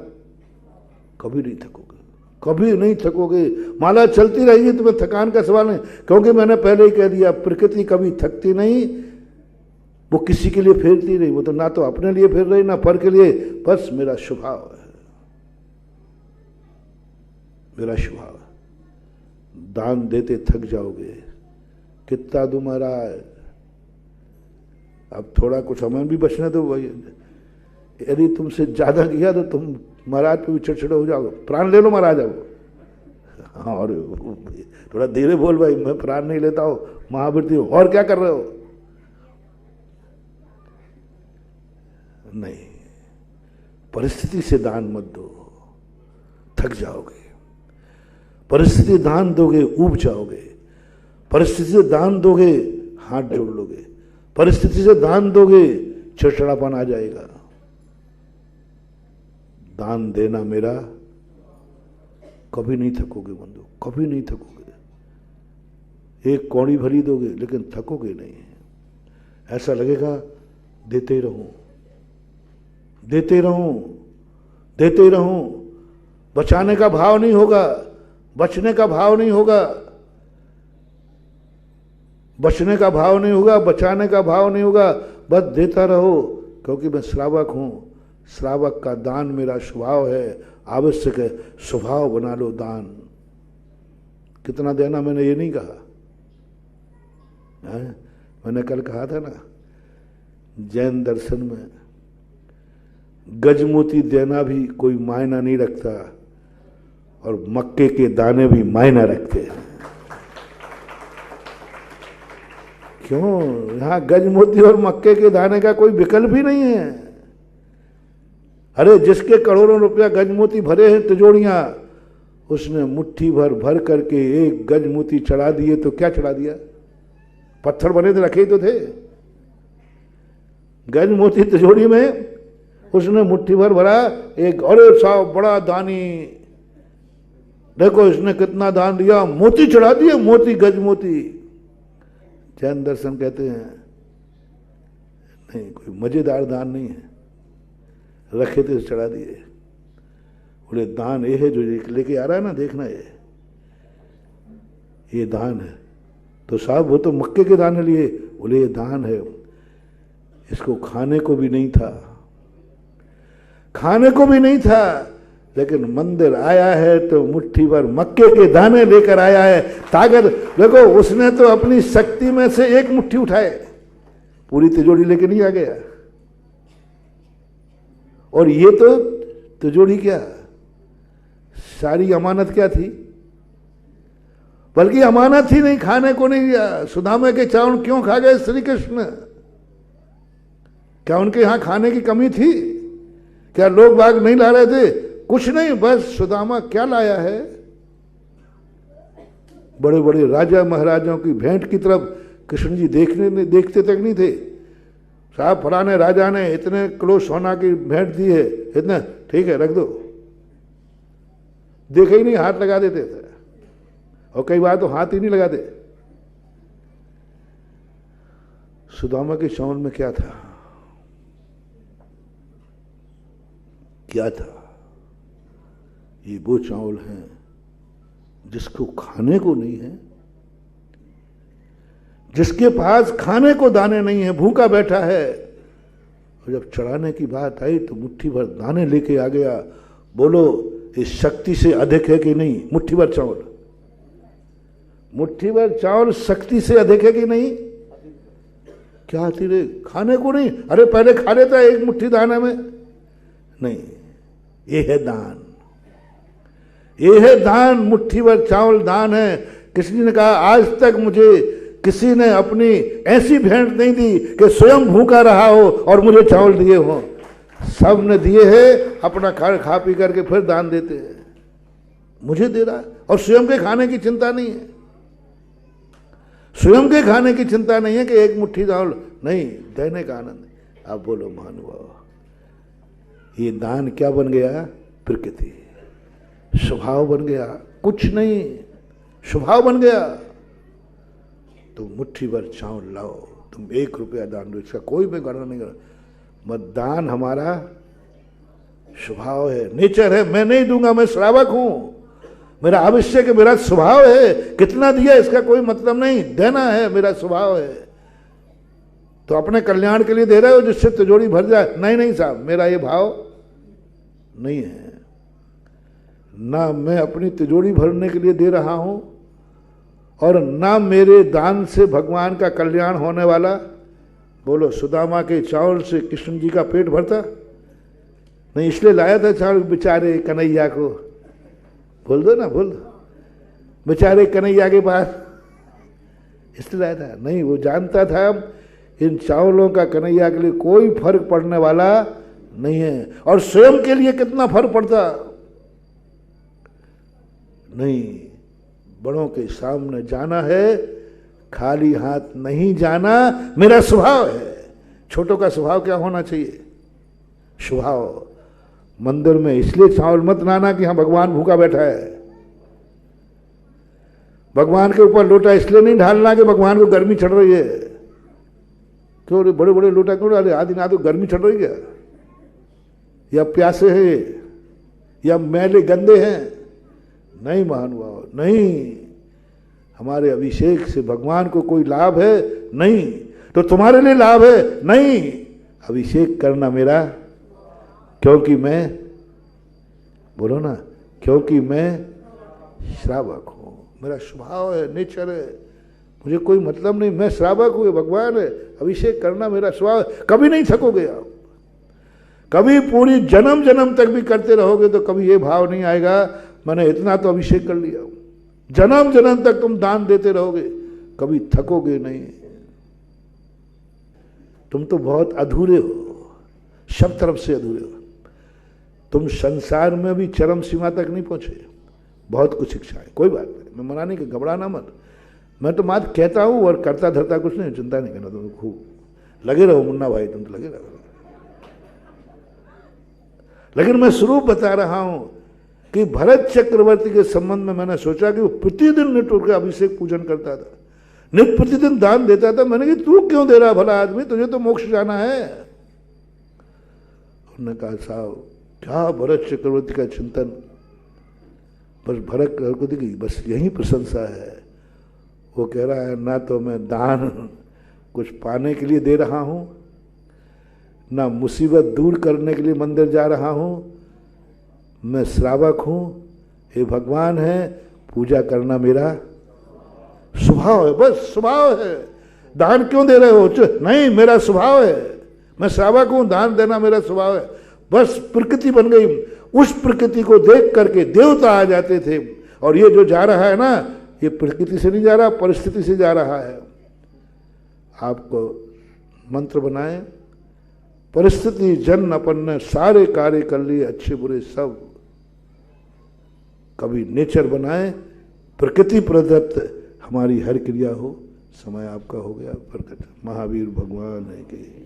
कभी नहीं थकोगे, कभी नहीं थकोगे। माला चलती रहेगी, तुम्हें थकान का सवाल नहीं, क्योंकि मैंने पहले ही कह दिया प्रकृति कभी थकती नहीं, वो किसी के लिए फेरती नहीं, वो तो ना तो अपने लिए फेर रही ना पर के लिए, बस मेरा स्वभाव है, मेरा स्वभाव है। दान देते थक जाओगे, कितना दूं महाराज, अब थोड़ा कुछ हमें भी बचने दो भाई, यदि तुमसे ज्यादा किया तो तुम महाराज पे भी चिड़चिड़े हो जाओगे, प्राण ले लो महाराज अब। हाँ, और थोड़ा धीरे बोल भाई, मैं प्राण नहीं लेता हूं, महावृत्ति हूं, और क्या कर रहे हो? नहीं, परिस्थिति से दान मत दो, थक जाओगे। परिस्थिति दान दोगे ऊब जाओगे, परिस्थिति से दान दोगे हाथ जोड़ लोगे, परिस्थिति से दान दोगे चिड़चिड़ापन आ जाएगा। दान देना मेरा, कभी नहीं थकोगे बंधु, कभी नहीं थकोगे। एक कौड़ी भरी दोगे लेकिन थकोगे नहीं, ऐसा लगेगा देते रहूं, देते रहूं, देते रहूं। बचाने का भाव नहीं होगा, बचने का भाव नहीं होगा, बचने का भाव नहीं होगा, बचाने का भाव नहीं होगा, बस देता रहो, क्योंकि मैं श्रावक हूं। श्रावक का दान मेरा स्वभाव है, आवश्यक है, स्वभाव बना लो दान। कितना देना मैंने ये नहीं कहा है? मैंने कल कहा था ना, जैन दर्शन में गजमोती देना भी कोई मायना नहीं रखता और मक्के के दाने भी मायना रखते हैं। क्यों? यहां गजमोती और मक्के के दाने का कोई विकल्प ही नहीं है। अरे जिसके करोड़ों रुपया गजमोती भरे हैं तिजोड़ियां, उसने मुट्ठी भर भर करके एक गजमोती चढ़ा दिए तो क्या चढ़ा दिया? पत्थर बने थे, रखे ही तो थे। गजमोती तिजोड़ी में उसने मुट्ठी भर भरा, एक अरे साहब बड़ा दानी, देखो इसने कितना दान दिया, मोती चढ़ा दिए, मोती गजमोती। जैन दर्शन कहते हैं नहीं, कोई मजेदार दान नहीं है, रखे थे चढ़ा दिए। बोले दान ये है जो लेके आ रहा है ना, देखना ये दान है। तो साहब वो तो मक्के के दाने लिए। बोले ये दान है, इसको खाने को भी नहीं था, खाने को भी नहीं था, लेकिन मंदिर आया है तो मुट्ठी भर मक्के के दाने लेकर आया है। ताकत देखो, उसने तो अपनी शक्ति में से एक मुट्ठी उठाए, पूरी तिजोरी लेके नहीं आ गया। और ये तो तिजोरी क्या, सारी अमानत क्या थी? बल्कि अमानत ही नहीं, खाने को नहीं दिया। सुदामा के चावल क्यों खा गए श्री कृष्ण? क्या उनके यहां खाने की कमी थी? क्या लोग बाग नहीं ला रहे थे? कुछ नहीं, बस सुदामा क्या लाया है? बड़े बड़े राजा महाराजाओं की भेंट की तरफ कृष्ण जी देखते तक नहीं थे। साहब फलाने राजा ने इतने किलो सोना की भेंट दी है, इतना ठीक है रख दो, देखे ही नहीं, हाथ लगा देते थे। और कई बार तो हाथ ही नहीं लगाते। सुदामा के चावल में क्या था? क्या था? ये वो चावल हैं जिसको खाने को नहीं है, जिसके पास खाने को दाने नहीं है, भूखा बैठा है। और जब चढ़ाने की बात आई तो मुट्ठी भर दाने लेके आ गया। बोलो इस शक्ति से अधिक है कि नहीं? मुट्ठी भर चावल, मुट्ठी भर चावल शक्ति से अधिक है कि नहीं? क्या थी रे? खाने को नहीं, अरे पहले खा लेता एक मुट्ठी दाने में नहीं। ये है दान, ये है दान। मुट्ठी भर चावल दान है। किसी ने कहा आज तक मुझे किसी ने अपनी ऐसी भेंट नहीं दी कि स्वयं भूखा रहा हो और मुझे चावल दिए हो। सब ने दिए हैं, अपना खा पी करके फिर दान देते हैं। मुझे दे रहा है और स्वयं के खाने की चिंता नहीं है, स्वयं के खाने की चिंता नहीं है कि एक मुट्ठी चावल नहीं, देने का आनंद। आप बोलो महानुभाव, ये दान क्या बन गया? प्रकृति, स्वभाव बन गया, कुछ नहीं, स्वभाव बन गया। तो मुट्ठी भर चावल लाओ, तुम 1 रुपया दान दो, इसका कोई मैं गणना नहीं कर। दान हमारा स्वभाव है, नेचर है। मैं नहीं दूंगा, मैं श्रावक हूं। मेरा आवश्यक है, मेरा स्वभाव है। कितना दिया इसका कोई मतलब नहीं, देना है, मेरा स्वभाव है। तो अपने कल्याण के लिए दे रहे हो जिससे तिजोरी भर जाए? नहीं नहीं साहब, मेरा ये भाव नहीं है। ना मैं अपनी तिजोरी भरने के लिए दे रहा हूं और ना मेरे दान से भगवान का कल्याण होने वाला। बोलो, सुदामा के चावल से कृष्ण जी का पेट भरता नहीं, इसलिए लाया था चावल बेचारे कन्हैया को। बोल दो ना, बोल दो, बेचारे कन्हैया के पास इसलिए लाया था? नहीं, वो जानता था इन चावलों का कन्हैया के लिए कोई फर्क पड़ने वाला नहीं है। और स्वयं के लिए कितना फर्क पड़ता नहीं। बड़ों के सामने जाना है, खाली हाथ नहीं जाना, मेरा स्वभाव है। छोटों का स्वभाव क्या होना चाहिए? स्वभाव। मंदिर में इसलिए चावल मत लाना कि हाँ भगवान भूखा बैठा है। भगवान के ऊपर लोटा इसलिए नहीं ढालना कि भगवान को गर्मी चढ़ रही है। क्यों बड़े बड़े लोटा क्यों डाले? आदि ना तो गर्मी चढ़ रही है, या प्यासे हैं, या मैले गंदे हैं? नहीं महानुभाव, नहीं। हमारे अभिषेक से भगवान को कोई लाभ है? नहीं। तो तुम्हारे लिए लाभ है? नहीं। अभिषेक करना मेरा, क्योंकि मैं, बोलो ना, क्योंकि मैं श्रावक हूं, मेरा स्वभाव है, नेचर है, मुझे कोई मतलब नहीं, मैं श्रावक हूं, भगवान है, अभिषेक करना मेरा स्वभाव है। कभी नहीं थकोगे आप, कभी पूरी जन्म जन्म तक भी करते रहोगे तो कभी ये भाव नहीं आएगा मैंने इतना तो अभिषेक कर लिया। जन्म जन्म तक तुम दान देते रहोगे, कभी थकोगे नहीं। तुम तो बहुत अधूरे हो, सब तरफ से अधूरे हो। तुम संसार में भी चरम सीमा तक नहीं पहुंचे, बहुत कुछ इच्छा है, कोई बात नहीं, मैं मना नहीं कि घबराना मत। मैं तो मात्र कहता हूं और करता धरता कुछ नहीं, चिंता नहीं करना। तुम खूब लगे रहो मुन्ना भाई, तुम तो लगे रहो। लेकिन मैं स्वरूप बता रहा हूं कि भरत चक्रवर्ती के संबंध में मैंने सोचा कि वो प्रतिदिन निटुर का अभिषेक पूजन करता था, नित्य प्रतिदिन दान देता था। मैंने कहा तू क्यों दे रहा भला आदमी, तुझे तो मोक्ष जाना है। उन्होंने कहा साहब क्या भरत चक्रवर्ती का चिंतन, बस भरत चक्रवर्ती की बस यही प्रशंसा है। वो कह रहा है ना तो मैं दान कुछ पाने के लिए दे रहा हूं, ना मुसीबत दूर करने के लिए मंदिर जा रहा हूं, मैं श्रावक हूं, हे भगवान है, पूजा करना मेरा स्वभाव है, बस स्वभाव है। दान क्यों दे रहे हो? नहीं, मेरा स्वभाव है, मैं श्रावक हूं, दान देना मेरा स्वभाव है। बस प्रकृति बन गई। उस प्रकृति को देख करके देवता आ जाते थे। और ये जो जा रहा है ना, ये प्रकृति से नहीं जा रहा, परिस्थिति से जा रहा है। आपको मंत्र बनाए, परिस्थिति जन अपन ने सारे कार्य कर लिए, अच्छे बुरे सब। कभी नेचर बनाए, प्रकृति प्रदत्त हमारी हर क्रिया हो। समय आपका हो गया प्रकट। महावीर भगवान है कि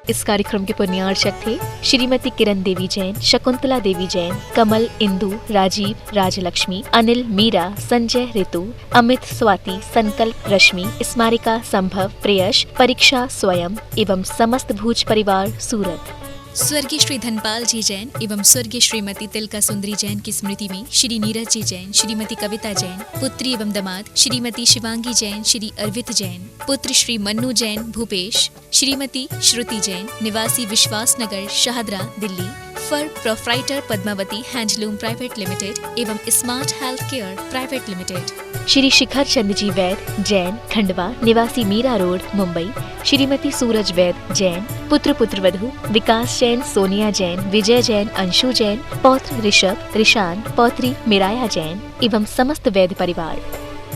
इस कार्यक्रम के पुण्यार्चक थे श्रीमती किरण देवी जैन, शकुंतला देवी जैन, कमल, इंदु, राजीव, राजलक्ष्मी, अनिल, मीरा, संजय, ऋतु, अमित, स्वाति, संकल्प, रश्मि, स्मारिका, संभव, प्रेयश, परीक्षा, स्वयं एवं समस्त भूज परिवार सूरत। स्वर्गीय श्री धनपाल जी जैन एवं स्वर्गीय श्रीमती तिलका सुंदरी जैन की स्मृति में श्री नीरज जी जैन, श्रीमती कविता जैन, पुत्री एवं दामाद श्रीमती शिवांगी जैन, श्री अर्वित जैन, पुत्र श्री मन्नू जैन भूपेश, श्रीमती श्रुति जैन, निवासी Vishwas Nagar, Shahdara, Delhi, firm proprietor Padmavati handloom private limited एवं smart health care private limited. Shri Shikhar Chand ji Vaid Jain, Khandwa, निवासी मीरा रोड, मुंबई, श्रीमती सूरज वैद जैन, पुत्र पुत्रवधू विकास जैन, सोनिया जैन, विजय जैन, अंशु जैन, पौत्र ऋषभ, ऋषान, पौत्री मिराया जैन एवं समस्त वैद परिवार।